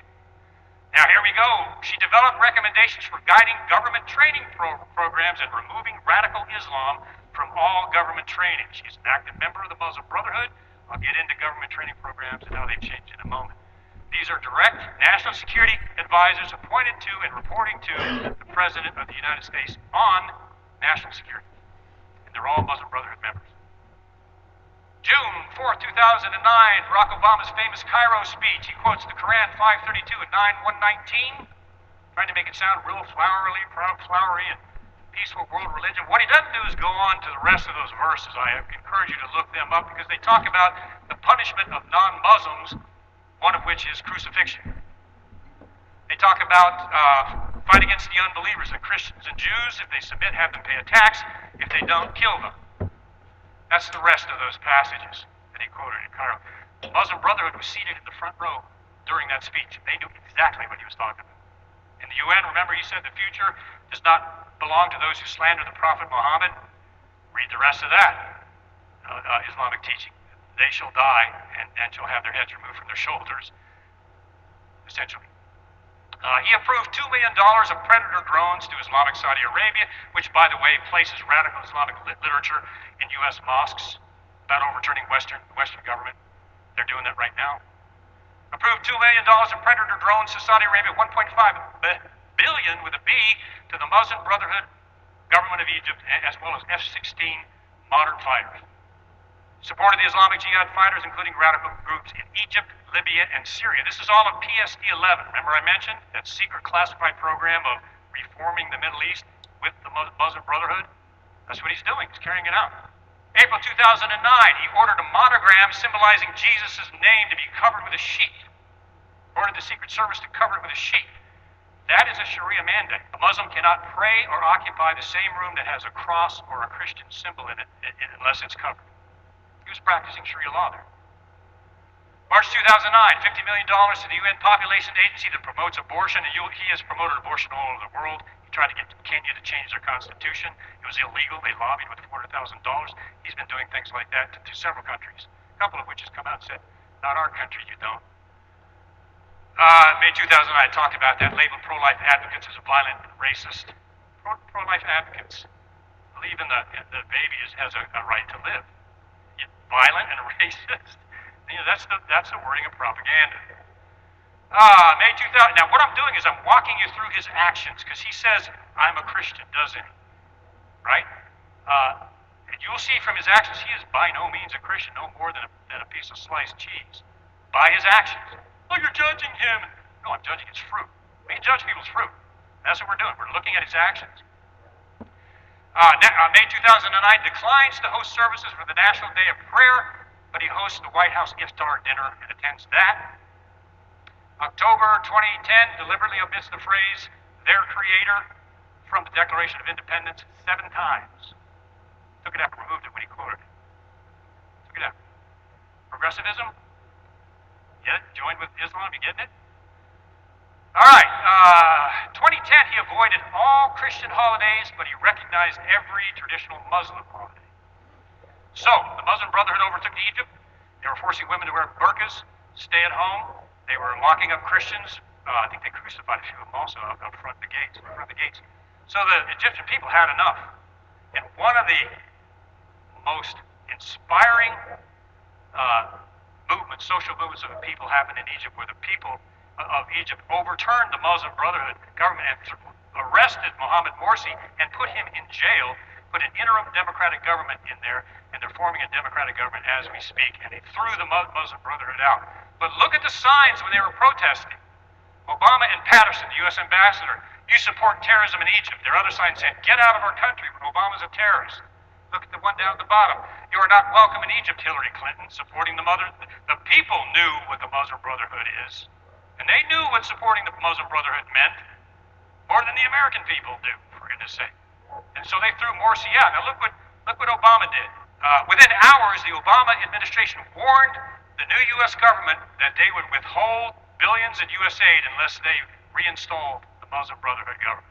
Now, here we go. She developed recommendations for guiding government training programs and removing radical Islam from all government training. She's an active member of the Muslim Brotherhood. I'll get into government training programs and how they've changed in a moment. These are direct national security advisors appointed to and reporting to the President of the United States on national security. And they're all Muslim Brotherhood members. June 4, 2009, Barack Obama's famous Cairo speech. He quotes the Quran 532 and 9:119, trying to make it sound real flowery and peaceful world religion. What he doesn't do is go on to the rest of those verses. I encourage you to look them up because they talk about the punishment of non-Muslims, one of which is crucifixion. They talk about fight against the unbelievers, the Christians and Jews. If they submit, have them pay a tax. If they don't, kill them. That's the rest of those passages that he quoted in Cairo. The Muslim Brotherhood was seated in the front row during that speech. They knew exactly what he was talking about. In the UN, remember, he said the future does not belong to those who slander the Prophet Muhammad. Read the rest of that Islamic teaching. They shall die, and shall have their heads removed from their shoulders, essentially. He approved $2 million of Predator drones to Islamic Saudi Arabia, which, by the way, places radical Islamic literature in U.S. mosques, about overturning Western government. They're doing that right now. Approved $2 million of Predator drones to Saudi Arabia, $1.5 billion with a B to the Muslim Brotherhood, government of Egypt, as well as F-16 modern fighters. Supported the Islamic Jihad fighters, including radical groups in Egypt, Libya, and Syria. This is all of PSD-11. Remember I mentioned that secret classified program of reforming the Middle East with the Muslim Brotherhood? That's what he's doing. He's carrying it out. April 2009, he ordered a monogram symbolizing Jesus' name to be covered with a sheet. Ordered the Secret Service to cover it with a sheet. That is a Sharia mandate. A Muslim cannot pray or occupy the same room that has a cross or a Christian symbol in it unless it's covered. He was practicing Sharia law there. March 2009, $50 million to the UN Population Agency that promotes abortion, and he has promoted abortion all over the world. He tried to get Kenya to change their constitution. It was illegal. They lobbied with $400,000. He's been doing things like that to several countries, a couple of which has come out and said, not our country, you don't. May 2000, I talked about that, labeled pro-life advocates as violent and racist. Pro-life advocates believe in the baby has a right to live. Yet violent and racist. That's the wording of propaganda. May 2000. Now, what I'm doing is I'm walking you through his actions because he says, I'm a Christian, doesn't he? Right? And you'll see from his actions, he is by no means a Christian, no more than a piece of sliced cheese. By his actions. Oh, you're judging him. No, I'm judging his fruit. We can judge people's fruit. That's what we're doing. We're looking at his actions. May 2009 declines to host services for the National Day of Prayer, but he hosts the White House iftar dinner and attends that. October 2010 deliberately omits the phrase, their creator, from the Declaration of Independence 7 times. Took it out, removed it when he quoted it. Took it out. Progressivism? Get it? Joined with Islam, you getting it? All right, 2010 he avoided all Christian holidays, but he recognized every traditional Muslim holiday. So, the Muslim Brotherhood overtook Egypt. They were forcing women to wear burqas, stay at home. They were locking up Christians. I think they crucified a few of them also out front of the gates. So the Egyptian people had enough. And one of the most inspiring movements, social movements of the people happened in Egypt, where the people of Egypt overturned the Muslim Brotherhood government and arrested Mohammed Morsi and put him in jail, put an interim democratic government in there, and they're forming a democratic government as we speak, and they threw the Muslim Brotherhood out. But look at the signs when they were protesting. Obama and Patterson, the U.S. ambassador, you support terrorism in Egypt. There are other signs saying, get out of our country when Obama's a terrorist. Look at the one down at the bottom. You are not welcome in Egypt, Hillary Clinton, supporting the people knew what the Muslim Brotherhood is. And they knew what supporting the Muslim Brotherhood meant more than the American people do, for goodness sake. And so they threw Morsi out. Now look what Obama did. Within hours, the Obama administration warned the new U.S. government that they would withhold billions in U.S. aid unless they reinstalled the Muslim Brotherhood government.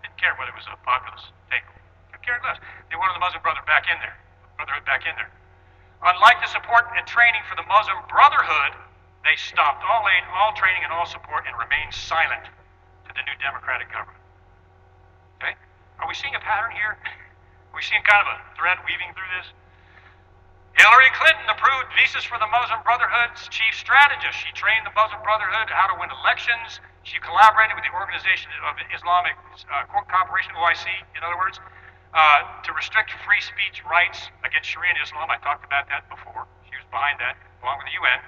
Didn't care whether it was a populist takeover. Didn't care less. They wanted the Muslim Brotherhood back in there. Unlike the support and training for the Muslim Brotherhood, they stopped all aid, all training, and all support and remained silent to the new democratic government. Okay? Are we seeing a pattern here? Are we seeing kind of a thread weaving through this? Hillary Clinton approved visas for the Muslim Brotherhood's chief strategist. She trained the Muslim Brotherhood how to win elections. She collaborated with the Organization of Islamic Cooperation, OIC, in other words, to restrict free speech rights against Sharia and Islam. I talked about that before. She was behind that, along with the UN.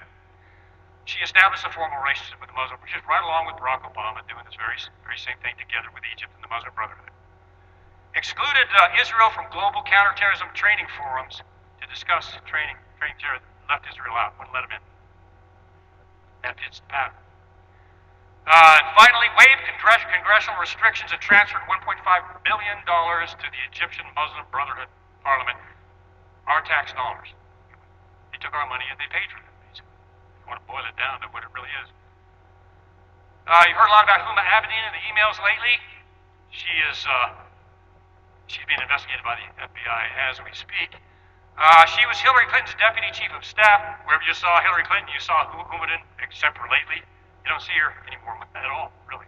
She established a formal relationship with the Muslim, which is right along with Barack Obama, doing this very same thing together with Egypt and the Muslim Brotherhood. Excluded Israel from global counterterrorism training forums to discuss training terror. Left Israel out, wouldn't let them in. That fits the pattern. And finally, waived congressional restrictions and transferred $1.5 billion to the Egyptian Muslim Brotherhood Parliament, our tax dollars. They took our money and they paid for it. I want to boil it down to what it really is. You've heard a lot about Huma Abedin in the emails lately. She's being investigated by the FBI as we speak. She was Hillary Clinton's deputy chief of staff. Wherever you saw Hillary Clinton, you saw Huma Abedin, except for lately. You don't see her anymore at all, really.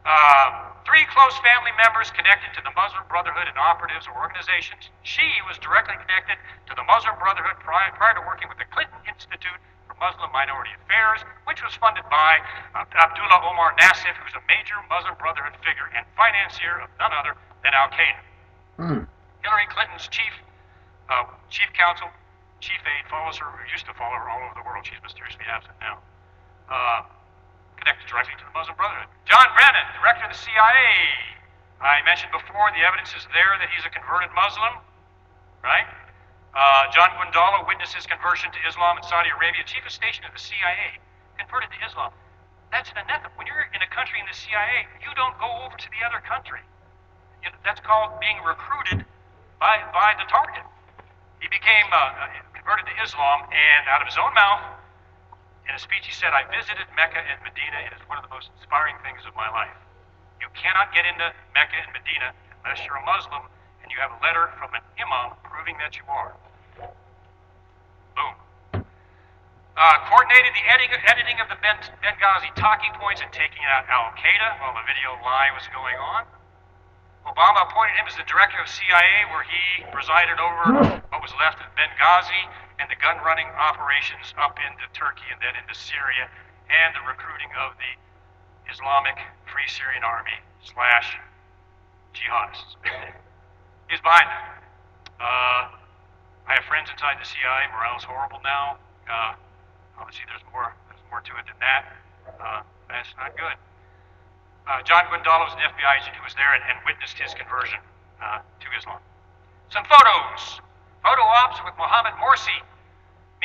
3 close family members connected to the Muslim Brotherhood and operatives or organizations. She was directly connected to the Muslim Brotherhood prior to working with the Clinton Institute for Muslim Minority Affairs, which was funded by Abdullah Omar Nassif, who's a major Muslim Brotherhood figure and financier of none other than Al-Qaeda. Hillary Clinton's chief counsel, chief aide, follows her, or used to follow her all over the world. She's mysteriously absent now. Connected directly to the Muslim Brotherhood. John Brennan, director of the CIA. I mentioned before the evidence is there that he's a converted Muslim, right? John Gundala witnessed his conversion to Islam in Saudi Arabia, chief of station of the CIA, converted to Islam. That's an anathema. When you're in a country in the CIA, you don't go over to the other country. That's called being recruited by the target. He became converted to Islam, and out of his own mouth, in a speech he said, I visited Mecca and Medina. It is one of the most inspiring things of my life. You cannot get into Mecca and Medina unless you're a Muslim and you have a letter from an imam proving that you are. Boom. Coordinated the editing of the Benghazi talking points and taking out Al-Qaeda while the video lie was going on. Obama appointed him as the director of CIA, where he presided over what was left of Benghazi and the gun-running operations up into Turkey and then into Syria, and the recruiting of the Islamic Free Syrian Army / jihadists. He's behind that. I have friends inside the CIA. Morale's horrible now. Obviously, there's more to it than that. That's not good. John Guindalo was an FBI agent who was there and witnessed his conversion to Islam. Some photos. Photo ops with Mohammed Morsi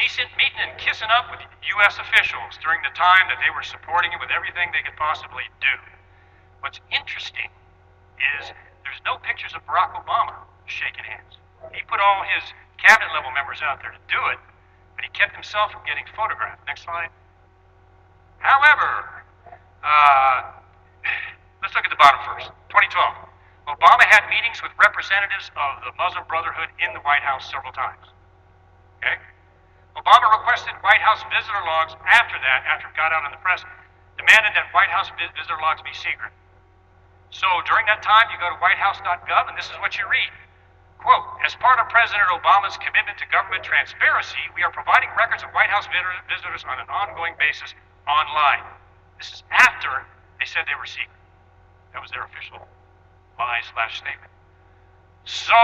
meeting and kissing up with U.S. officials during the time that they were supporting him with everything they could possibly do. What's interesting is there's no pictures of Barack Obama shaking hands. He put all his cabinet level members out there to do it, but he kept himself from getting photographed. Next slide. However, let's look at the bottom first. 2012. Obama had meetings with representatives of the Muslim Brotherhood in the White House several times. Okay? Obama requested White House visitor logs after it got out in the press, demanded that White House visitor logs be secret. So during that time, you go to whitehouse.gov, and this is what you read. Quote, as part of President Obama's commitment to government transparency, we are providing records of White House visitors on an ongoing basis online. This is after they said they were secret. That was their official lie/statement. So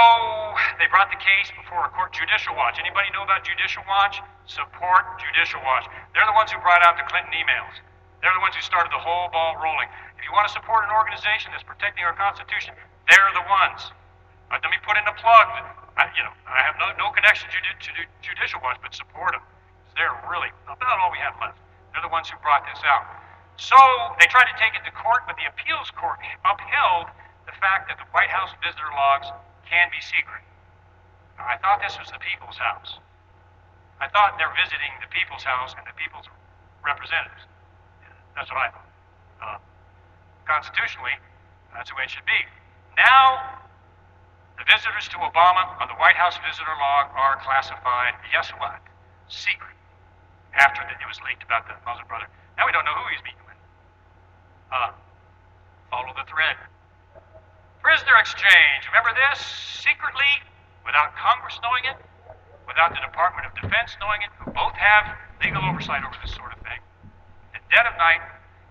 they brought the case before a court. Judicial Watch. Anybody know about Judicial Watch? Support Judicial Watch. They're the ones who brought out the Clinton emails. They're the ones who started the whole ball rolling. If you want to support an organization that's protecting our Constitution, they're the ones. Let me put in a plug. I have no connection to Judicial Watch, but support them. They're really about all we have left. They're the ones who brought this out. So they tried to take it to court, but the appeals court upheld the fact that the White House visitor logs can be secret. Now, I thought this was the people's house. I thought they're visiting the people's house and the people's representatives. That's what I thought. Constitutionally, that's the way it should be. Now, the visitors to Obama on the White House visitor log are classified, guess what? Secret. After it was leaked about the Muslim brother. Now we don't know who he's meeting with. Follow the thread. Prisoner exchange. Remember this? Secretly, without Congress knowing it, without the Department of Defense knowing it, who both have legal oversight over this sort of thing. At dead of night,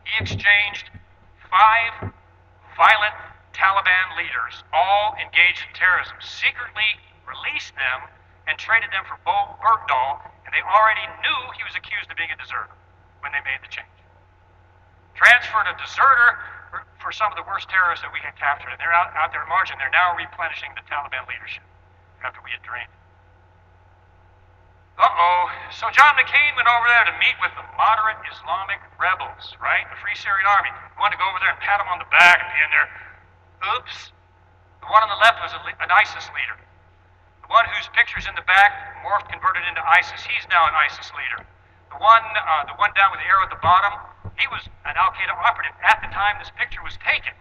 he exchanged 5 violent Taliban leaders, all engaged in terrorism, secretly released them and traded them for Bo Bergdahl, and they already knew he was accused of being a deserter when they made the change. Transferred a deserter for some of the worst terrorists that we had captured, and they're out there at margin. They're now replenishing the Taliban leadership after we had drained it. So John McCain went over there to meet with the moderate Islamic rebels, right? The Free Syrian Army. He wanted to go over there and pat them on the back at the end there. Oops. The one on the left was an ISIS leader. The one whose picture's in the back morphed, converted into ISIS. He's now an ISIS leader. The one down with the arrow at the bottom, he was an Al-Qaeda operative at the time this picture was taken.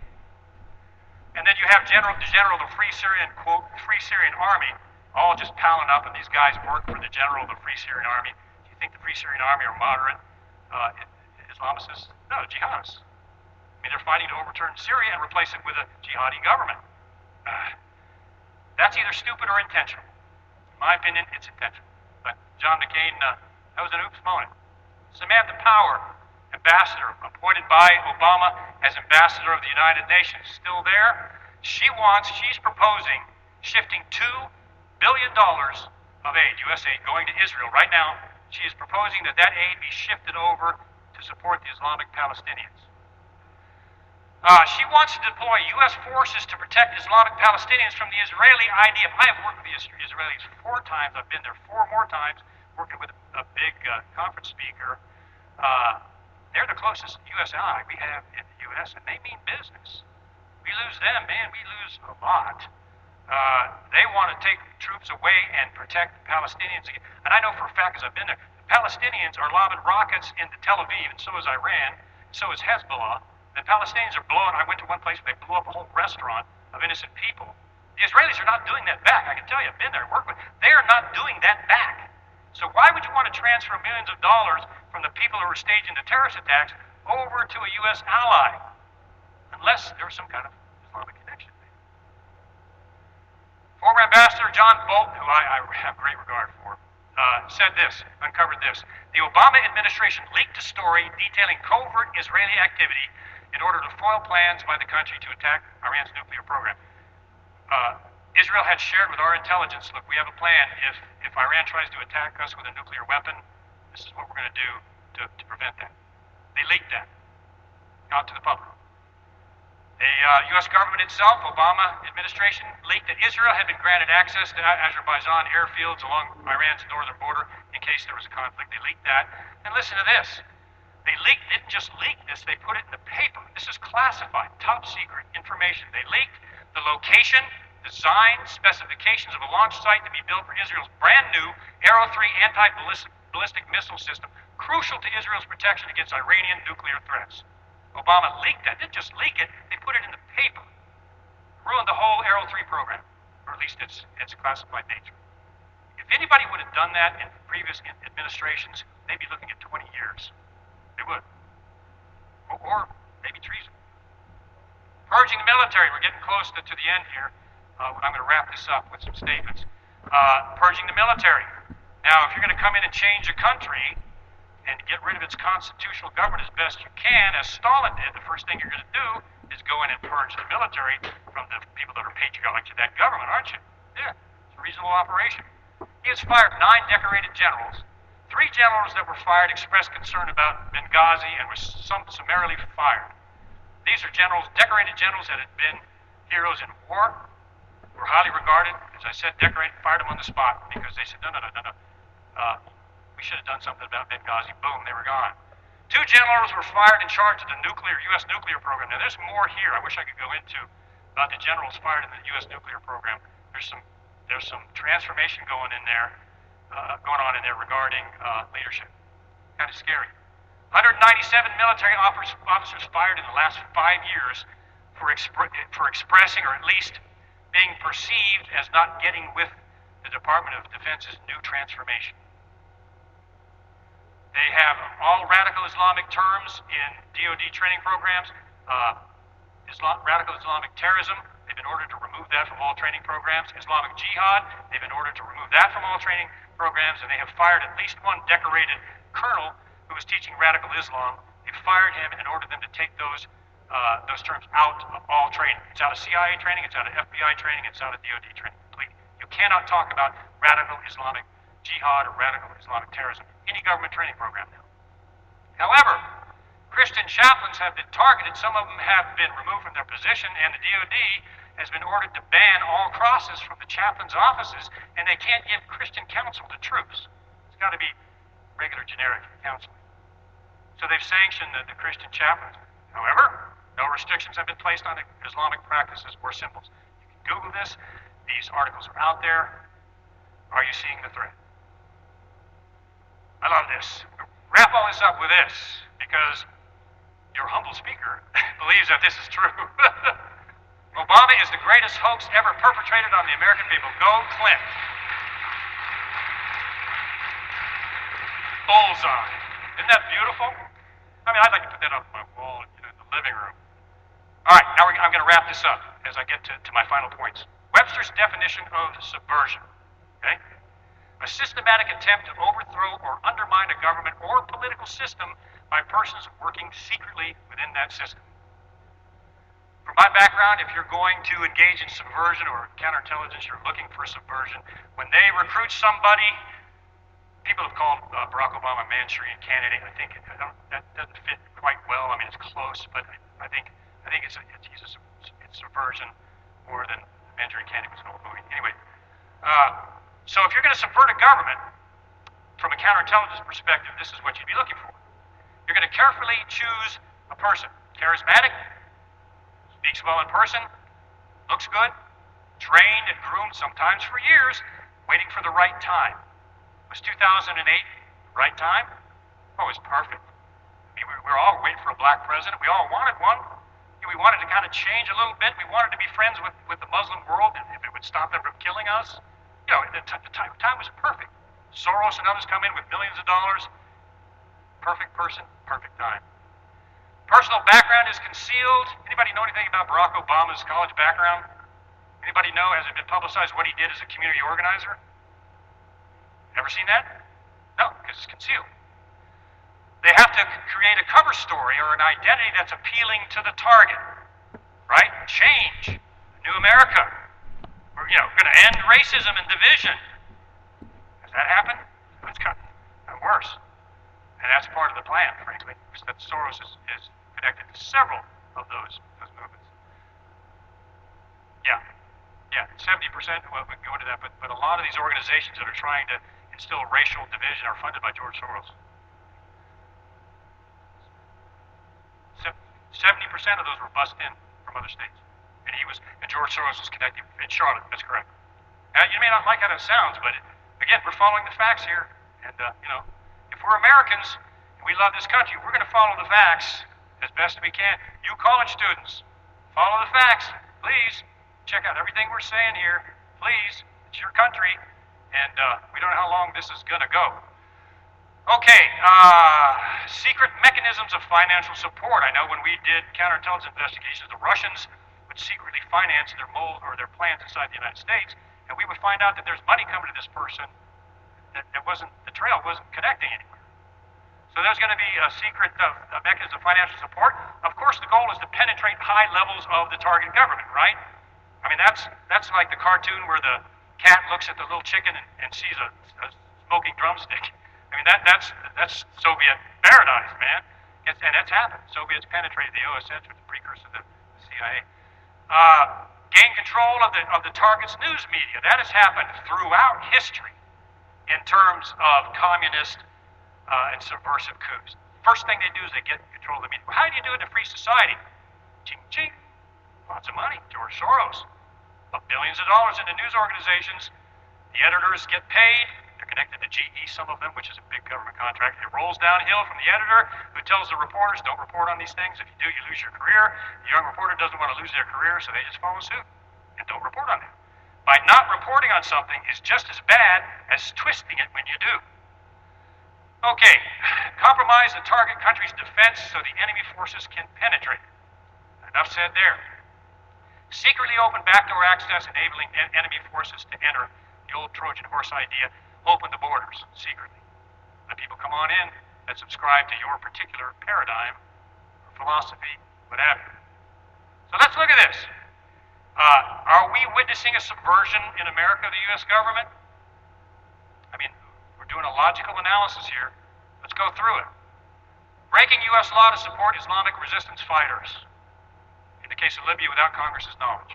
And then you have the general of the Free Syrian, quote, Free Syrian Army, all just palling up, and these guys work for the general of the Free Syrian Army. Do you think the Free Syrian Army are moderate Islamicists? No, jihadists. I mean, they're fighting to overturn Syria and replace it with a jihadi government. That's either stupid or intentional. In my opinion, it's intentional. But John McCain, that was an oops moment. Samantha Power, ambassador, appointed by Obama as ambassador of the United Nations, still there. She's proposing shifting $2 billion of aid, U.S. aid, going to Israel right now. She is proposing that aid be shifted over to support the Islamic Palestinians. She wants to deploy U.S. forces to protect Islamic Palestinians from the Israeli IDF. I have worked with the Israelis 4 times. I've been there 4 more times, working with a big conference speaker. They're the closest U.S. ally we have in the U.S., and they mean business. We lose them, man, we lose a lot. They want to take troops away and protect the Palestinians. And I know for a fact, because I've been there, the Palestinians are lobbing rockets into Tel Aviv, and so is Iran, so is Hezbollah. The Palestinians are blowing. I went to one place where they blew up a whole restaurant of innocent people. The Israelis are not doing that back. I can tell you, I've been there, worked with. They are not doing that back. So why would you want to transfer millions of dollars from the people who are staging the terrorist attacks over to a U.S. ally? Unless there's some kind of Islamic connection. Former Ambassador John Bolton, who I have great regard for, said this, uncovered this. The Obama administration leaked a story detailing covert Israeli activity in order to foil plans by the country to attack Iran's nuclear program. Israel had shared with our intelligence, look, we have a plan. If Iran tries to attack us with a nuclear weapon, this is what we're going to do to prevent that. They leaked that out to the public. The U.S. government itself, Obama administration, leaked that Israel had been granted access to Azerbaijan airfields along Iran's northern border in case there was a conflict. They leaked that. And listen to this. They didn't just leak this, they put it in the paper. This is classified, top secret information. They leaked the location, design, specifications of a launch site to be built for Israel's brand new Arrow 3 anti-ballistic missile system, crucial to Israel's protection against Iranian nuclear threats. Obama leaked that. Didn't just leak it, they put it in the paper. Ruined the whole Arrow 3 program, or at least its classified nature. If anybody would have done that in previous administrations, they'd be looking at 20 years. They would. Or maybe treason. Purging the military. We're getting close to the end here. I'm going to wrap this up with some statements. Purging the military. Now, if you're going to come in and change a country and get rid of its constitutional government as best you can, as Stalin did, the first thing you're going to do is go in and purge the military from the people that are patriotic to that government, aren't you? Yeah, it's a reasonable operation. He has fired 9 decorated generals. 3 generals that were fired expressed concern about Benghazi and were summarily fired. These are generals, decorated generals that had been heroes in war, were highly regarded. As I said, decorated, fired them on the spot because they said, no. We should have done something about Benghazi. Boom, they were gone. 2 generals were fired in charge of the U.S. nuclear program. Now, there's more here I wish I could go into about the generals fired in the U.S. nuclear program. There's some transformation going on in there regarding leadership. Kind of scary. 197 military officers fired in the last 5 years for expressing, or at least being perceived as not getting with the Department of Defense's new transformation. They have all radical Islamic terms in DoD training programs. Radical Islamic terrorism, they've been ordered to remove that from all training programs. Islamic jihad, they've been ordered to remove that from all training programs, and they have fired at least one decorated colonel who was teaching radical Islam. They fired him and ordered them to take those terms out of all training. It's out of CIA training, it's out of FBI training, it's out of DoD training completely. You cannot talk about radical Islamic jihad or radical Islamic terrorism in any government training program now. However, Christian chaplains have been targeted. Some of them have been removed from their position, and the DoD has been ordered to ban all crosses from the chaplains' offices, and they can't give Christian counsel to troops. It's got to be regular generic counseling. So they've sanctioned the Christian chaplains. However, no restrictions have been placed on Islamic practices or symbols. You can Google this. These articles are out there. Are you seeing the threat? I love this. Wrap all this up with this, because your humble speaker believes that this is true. Obama is the greatest hoax ever perpetrated on the American people. Go Clint. Bullseye. Isn't that beautiful? I mean, I'd like to put that up on my wall in the living room. All right, now I'm going to wrap this up as I get to my final points. Webster's definition of subversion. Okay? A systematic attempt to overthrow or undermine a government or political system by persons working secretly within that system. From my background, if you're going to engage in subversion or counterintelligence, you're looking for subversion. When they recruit somebody, people have called Barack Obama a Manchurian candidate. I think that doesn't fit quite well. I mean, it's close, but I think it's subversion more than Manchurian candidate was an old movie. Anyway, so if you're going to subvert a government, from a counterintelligence perspective, this is what you'd be looking for. You're going to carefully choose a person. Charismatic, speaks well in person, looks good, trained and groomed sometimes for years, waiting for the right time. Was 2008 right time? Oh, it was perfect. mean, we were all waiting for a black president. We all wanted one. We wanted to kind of change a little bit. We wanted to be friends with the Muslim world if it would stop them from killing us. You know, the time was perfect. Soros and others come in with millions of dollars. Perfect person, perfect time. Personal background is concealed. Anybody know anything about Barack Obama's college background? Anybody know, has it been publicized what he did as a community organizer? Ever seen that? No, because it's concealed. They have to create a cover story or an identity that's appealing to the target, right? Change, new America. We're, going to end racism and division. Has that happened? It's gotten worse. And that's part of the plan, frankly, that Soros is connected to several of those movements. Yeah, 70%, well, we can go into that, but a lot of these organizations that are trying to instill racial division are funded by George Soros. 70% of those were bussed in from other states. And George Soros was connected in Charlotte, that's correct. Now, you may not like how that sounds, but again, we're following the facts here. And, if we're Americans and we love this country, we're going to follow the facts as best we can. You college students, follow the facts, please. Check out everything we're saying here, please. It's your country, and we don't know how long this is going to go. Okay, secret mechanisms of financial support. I know when we did counterintelligence investigations, the Russians would secretly finance their their plans inside the United States, and we would find out that there's money coming to this person that the trail wasn't connecting anywhere. So there's going to be a secret mechanism of financial support. Of course, the goal is to penetrate high levels of the target government, right? I mean, that's like the cartoon where the cat looks at the little chicken and sees a smoking drumstick. I mean, that's Soviet paradise, man. And that's happened. Soviets penetrated the OSS with the precursor to the CIA. Gain control of the target's news media. That has happened throughout history in terms of communist and subversive coups. First thing they do is they get control of the media. Well, how do you do it in a free society? Ching, ching. Lots of money. George Soros. Billions of dollars into news organizations. The editors get paid. They're connected to GE, some of them, which is a big government contract. It rolls downhill from the editor, who tells the reporters, don't report on these things. If you do, you lose your career. The young reporter doesn't want to lose their career, so they just follow suit and don't report on it. By not reporting on something is just as bad as twisting it when you do. Okay, compromise the target country's defense so the enemy forces can penetrate. Enough said there. Secretly open backdoor access, enabling enemy forces to enter. The old Trojan horse idea, open the borders secretly. Let people come on in that subscribe to your particular paradigm or philosophy, what have you. So let's look at this. Are we witnessing a subversion in America of the U.S. government? I mean, we're doing a logical analysis here. Let's go through it. Breaking U.S. law to support Islamic resistance fighters. In the case of Libya, without Congress's knowledge.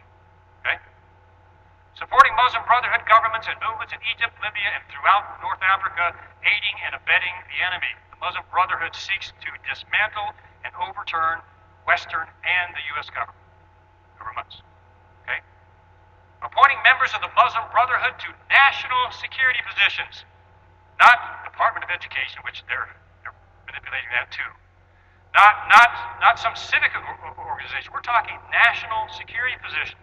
Okay? Supporting Muslim Brotherhood governments and movements in Egypt, Libya, and throughout North Africa, aiding and abetting the enemy. The Muslim Brotherhood seeks to dismantle and overturn Western and the U.S. governments. Okay? Appointing members of the Muslim Brotherhood to national security positions. Not Department of Education, which they're manipulating that too. Not some civic organization. We're talking national security position,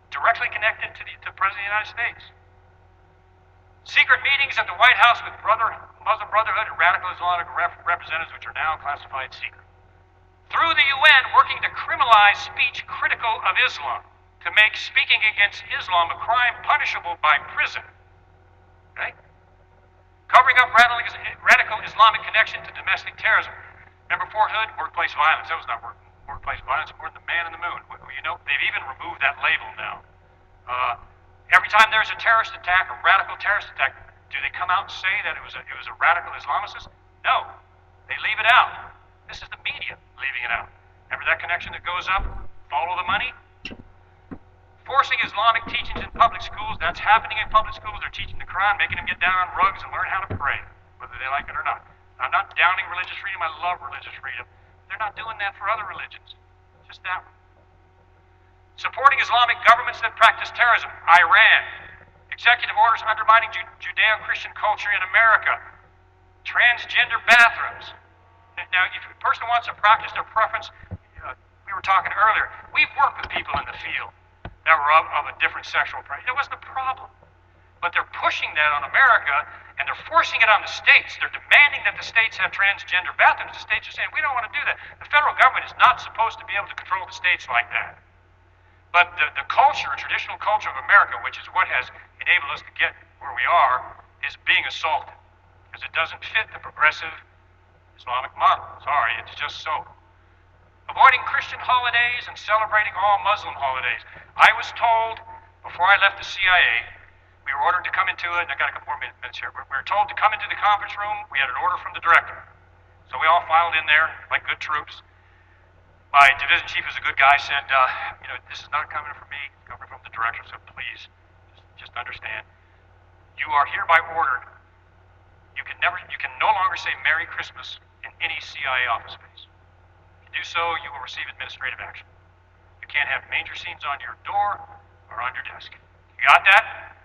directly connected to the President of the United States. Secret meetings at the White House with Muslim Brotherhood and radical Islamic representatives, which are now classified secret. Through the UN, working to criminalize speech critical of Islam, to make speaking against Islam a crime punishable by prison. Okay? Covering up radical Islamic connection to domestic terrorism. Remember Fort Hood? Workplace violence. That was not workplace violence. It was the man in the moon. You know, they've even removed that label now. Every time there's a terrorist attack, a radical terrorist attack, do they come out and say that it was a radical Islamicist? No. They leave it out. This is the media leaving it out. Remember that connection that goes up? Follow the money? Forcing Islamic teachings in public schools. That's happening in public schools. They're teaching the Quran, making them get down on rugs and learn how to pray, whether they like it or not. I'm not downing religious freedom. I love religious freedom. They're not doing that for other religions. Just that one. Supporting Islamic governments that practice terrorism. Iran. Executive orders undermining Judeo-Christian culture in America. Transgender bathrooms. Now, if a person wants to practice their preference, we were talking earlier, we've worked with people in the field that were of a different sexual preference. It wasn't a problem. But they're pushing that on America, and they're forcing it on the states. They're demanding that the states have transgender bathrooms. The states are saying, we don't want to do that. The federal government is not supposed to be able to control the states like that. But the culture, traditional culture of America, which is what has enabled us to get where we are, is being assaulted. Because it doesn't fit the progressive Islamic model. Sorry, it's just so. Avoiding Christian holidays and celebrating all Muslim holidays. I was told, before I left the CIA, we were ordered to come into it, and I got a couple more minutes here. We were told to come into the conference room. We had an order from the director. So we all filed in there like good troops. My division chief is a good guy, said, this is not coming from me, it's coming from the director, so please, just understand. You are hereby ordered. You can no longer say Merry Christmas in any CIA office space. If you do so, you will receive administrative action. You can't have manger scenes on your door or on your desk. You got that?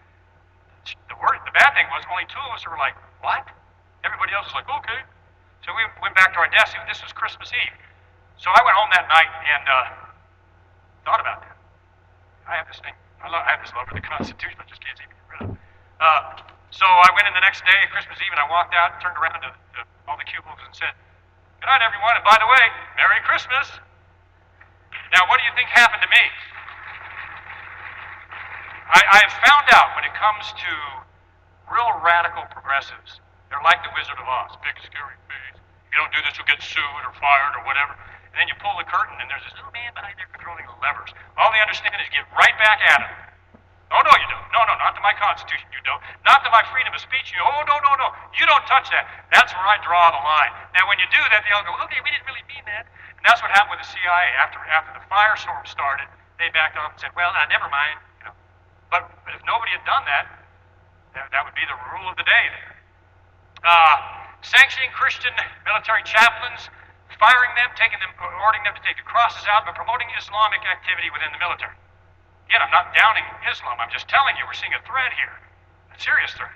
The bad thing was only two of us were like, what? Everybody else was like, okay. So we went back to our desk, and this was Christmas Eve. So I went home that night and thought about that. I have this thing. I have this love for the Constitution. I just can't seem to get rid of it. So I went in the next day, Christmas Eve, and I walked out and turned around to all the cubicles and said, good night, everyone, and by the way, Merry Christmas. Now, what do you think happened to me? I have found out when it comes to real radical progressives, they're like the Wizard of Oz, big scary face. If you don't do this, you'll get sued or fired or whatever. And then you pull the curtain, and there's this little man behind there controlling the levers. All they understand is get right back at him. Oh, no, you don't. No, not to my Constitution, you don't. Not to my freedom of speech, you don't. Oh, no. You don't touch that. That's where I draw the line. Now, when you do that, they all go, okay, we didn't really mean that. And that's what happened with the CIA. After the firestorm started, they backed off and said, well, never mind. But if nobody had done that, that would be the rule of the day there. Sanctioning Christian military chaplains, firing them, ordering them to take the crosses out, but promoting Islamic activity within the military. Again, I'm not downing Islam. I'm just telling you we're seeing a threat here, a serious threat.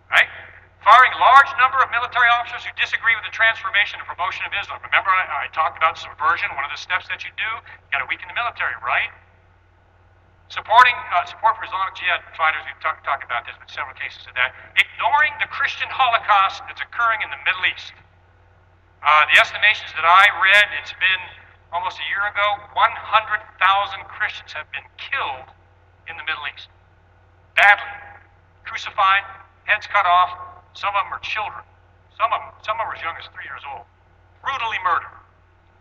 Right? Firing a large number of military officers who disagree with the transformation and promotion of Islam. Remember, I talked about subversion. One of the steps that you do, you got to weaken the military, right? Support for Islamic Jihad fighters, we've talked about this, but several cases of that. Ignoring the Christian Holocaust that's occurring in the Middle East. The estimations that I read, it's been almost a year ago, 100,000 Christians have been killed in the Middle East. Badly. Crucified, heads cut off, some of them are children. Some of them are as young as 3 years old. Brutally murdered.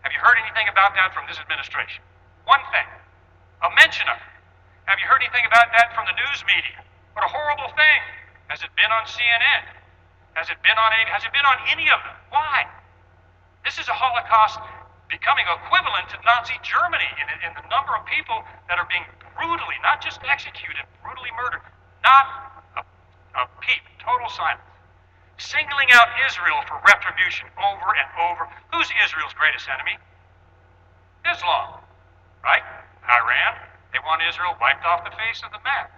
Have you heard anything about that from this administration? One thing. A mention of it. Have you heard anything about that from the news media? What a horrible thing. Has it been on CNN? Has it been on any of them? Why? This is a Holocaust becoming equivalent to Nazi Germany in the number of people that are being brutally, not just executed, brutally murdered. Not a peep, total silence. Singling out Israel for retribution over and over. Who's Israel's greatest enemy? Islam, right? Iran. They want Israel wiped off the face of the map.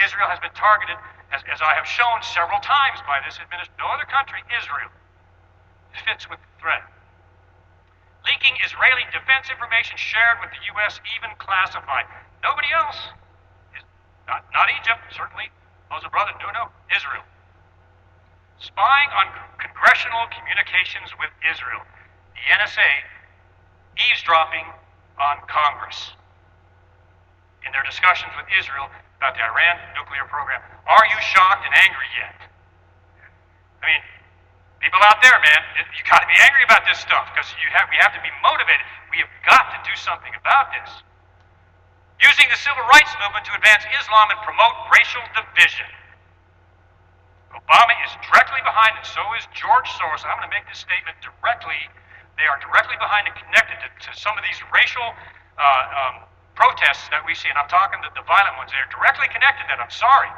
Israel has been targeted, as I have shown several times by this administration. No other country, Israel, fits with the threat. Leaking Israeli defense information shared with the U.S., even classified. Nobody else. Not Egypt, certainly. Muslim Brotherhood, no, Israel. Spying on congressional communications with Israel. The NSA eavesdropping on Congress in their discussions with Israel about the Iran nuclear program. Are you shocked and angry yet? I mean, people out there, man, you got to be angry about this stuff because we have to be motivated. We have got to do something about this. Using the civil rights movement to advance Islam and promote racial division. Obama is directly behind it, so is George Soros. I'm going to make this statement directly. They are directly behind and connected to some of these racial protests that we see, and I'm talking the violent ones. They're directly connected to that. I'm sorry,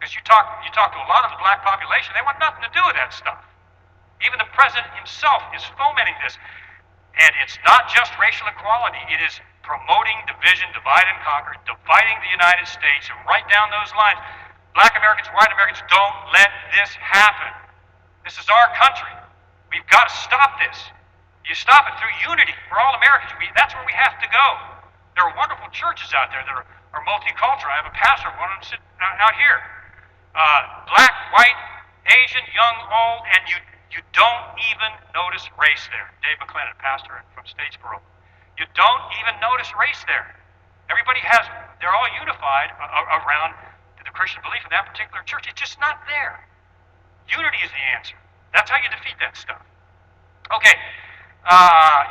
because you talk to a lot of the black population, they want nothing to do with that stuff. Even the president himself is fomenting this, and it's not just racial equality. It is promoting division, divide and conquer, dividing the United States, and right down those lines. Black Americans, white Americans, don't let this happen. This is our country. We've got to stop this. You stop it through unity. We're all Americans. That's where we have to go. There are wonderful churches out there that are multicultural. I have a pastor, one of them sitting out here. Black, white, Asian, young, old, and you don't even notice race there. Dave McClellan, pastor from Statesboro. You don't even notice race there. Everybody they're all unified around the Christian belief in that particular church. It's just not there. Unity is the answer. That's how you defeat that stuff. Okay.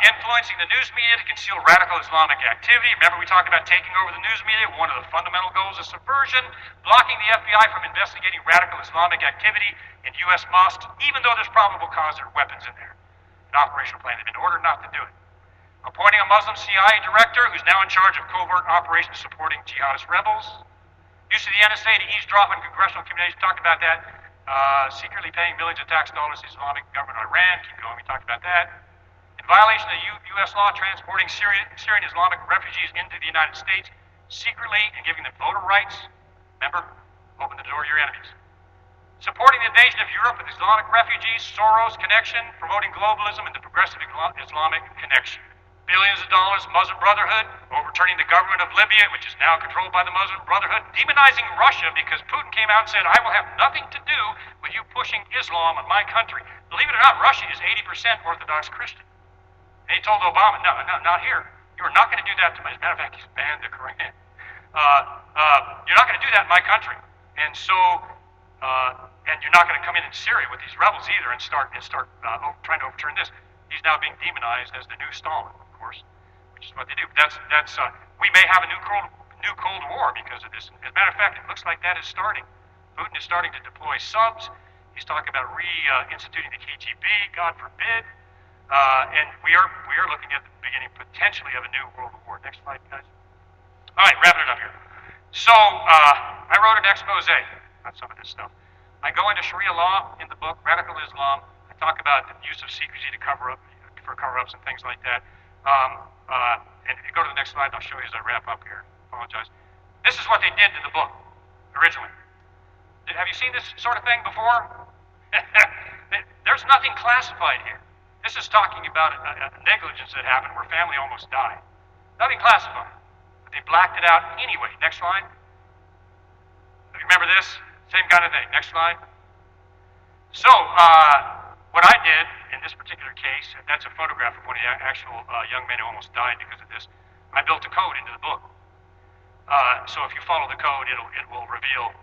Influencing the news media to conceal radical Islamic activity. Remember we talked about taking over the news media? One of the fundamental goals is subversion. Blocking the FBI from investigating radical Islamic activity in U.S. mosques, even though there's probable cause there are weapons in there. An operational plan. They've been ordered not to do it. Appointing a Muslim CIA director who's now in charge of covert operations supporting jihadist rebels. Use of the NSA to eavesdrop on congressional committees. We talked about that. Secretly paying millions of tax dollars to the Islamic government of Iran. Keep going. We talked about that. In violation of U.S. law, transporting Syrian Islamic refugees into the United States secretly and giving them voter rights. Remember, open the door to your enemies. Supporting the invasion of Europe with Islamic refugees, Soros connection, promoting globalism and the progressive Islamic connection. Billions of dollars, Muslim Brotherhood, overturning the government of Libya, which is now controlled by the Muslim Brotherhood, demonizing Russia because Putin came out and said, I will have nothing to do with you pushing Islam on my country. Believe it or not, Russia is 80% Orthodox Christian. And he told Obama, no, not here. You are not going to do that to me. As a matter of fact, he's banned the Quran. You're not going to do that in my country. And so, and you're not going to come in Syria with these rebels either and start trying to overturn this. He's now being demonized as the new Stalin, of course, which is what they do. We may have a new Cold War because of this. As a matter of fact, it looks like that is starting. Putin is starting to deploy subs. He's talking about reinstituting the KGB, God forbid. And we are looking at the beginning potentially of a new world war. Next slide, guys. All right, wrapping it up here. So I wrote an expose on some of this stuff. I go into Sharia law in the book, Radical Islam. I talk about the use of secrecy to for cover-ups and things like that. And go to the next slide, and I'll show you as I wrap up here. Apologize. This is what they did to the book originally. Have you seen this sort of thing before? There's nothing classified here. This is talking about a negligence that happened where family almost died. Nothing classified. But they blacked it out anyway. Next slide. Remember this? Same kind of thing. Next slide. So, what I did in this particular case, and that's a photograph of one of the actual young men who almost died because of this, I built a code into the book. So if you follow the code, it will reveal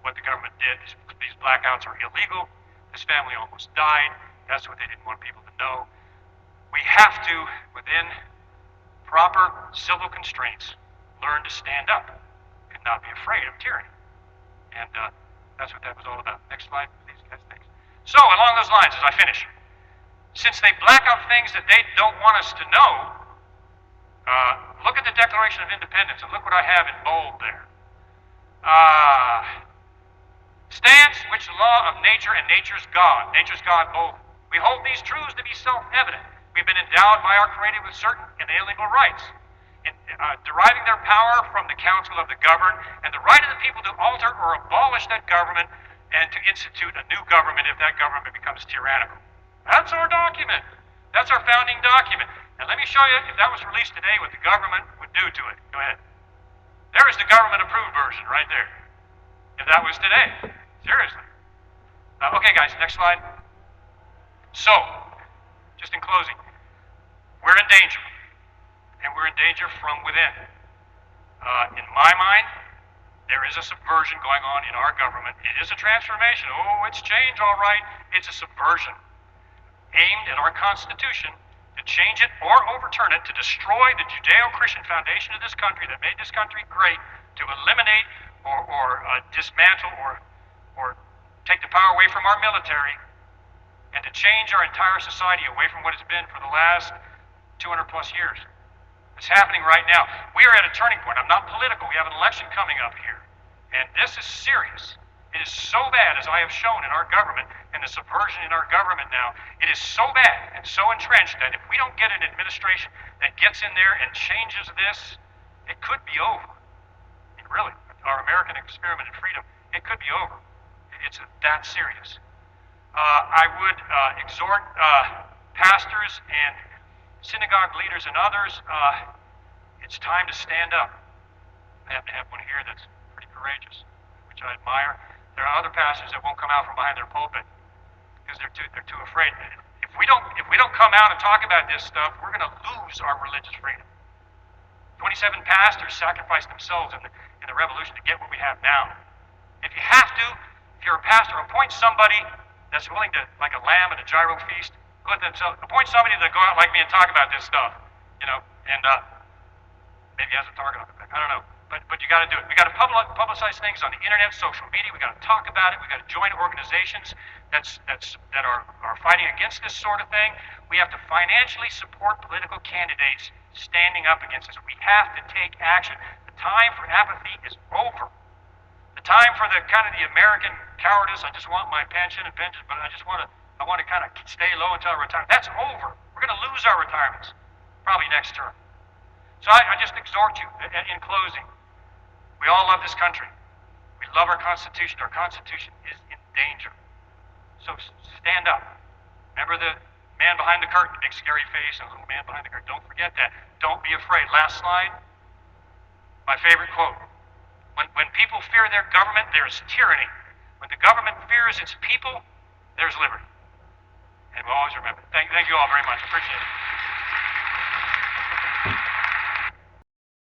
what the government did. These blackouts are illegal. This family almost died. That's what they didn't want people to know. We have to, within proper civil constraints, learn to stand up and not be afraid of tyranny. And that's what that was all about. Next slide, please, guys. Thanks. So, along those lines, as I finish, since they black out things that they don't want us to know, look at the Declaration of Independence and look what I have in bold there. Stance, which the law of nature and nature's God both. We hold these truths to be self-evident. We've been endowed by our Creator with certain inalienable rights, deriving their power from the counsel of the governed, and the right of the people to alter or abolish that government and to institute a new government if that government becomes tyrannical. That's our document. That's our founding document. And let me show you, if that was released today, what the government would do to it. Go ahead. There is the government-approved version right there. If that was today. Seriously. Okay, guys, next slide. So, just in closing, we're in danger. And we're in danger from within. In my mind, there is a subversion going on in our government. It is a transformation. Oh, it's change, all right. It's a subversion aimed at our Constitution to change it or overturn it, to destroy the Judeo-Christian foundation of this country that made this country great, to eliminate or dismantle or take the power away from our military, and to change our entire society away from what it's been for the last 200 plus years. It's happening right now. We are at a turning point. I'm not political. We have an election coming up here. And this is serious. It is so bad, as I have shown in our government, and the subversion in our government now, it is so bad and so entrenched that if we don't get an administration that gets in there and changes this, it could be over. I mean, really, our American experiment in freedom, it could be over. It's that serious. I would exhort pastors and synagogue leaders and others, it's time to stand up. I happen to have one here that's pretty courageous, which I admire. There are other pastors that won't come out from behind their pulpit because they're too afraid. If we don't come out and talk about this stuff, we're going to lose our religious freedom. 27 pastors sacrificed themselves in the revolution to get what we have now. If you have to, if you're a pastor, appoint somebody that's willing to, like a lamb at a gyro feast, appoint somebody to go out like me and talk about this stuff, and maybe has a target on their back. I don't know. But you got to do it. We got to publicize things on the internet, social media. We got to talk about it. We got to join organizations that are fighting against this sort of thing. We have to financially support political candidates standing up against this. We have to take action. The time for apathy is over. The time for the American cowardice. I just want my pension, but I want to kind of stay low until I retire. That's over. We're going to lose our retirements probably next term. So I just exhort you in closing. We all love this country. We love our Constitution. Our Constitution is in danger. So stand up. Remember the man behind the curtain, big scary face, and a little man behind the curtain. Don't forget that. Don't be afraid. Last slide. My favorite quote. When people fear their government, there is tyranny. When the government fears its people, there's liberty. And we'll always remember. Thank you all very much. Appreciate it.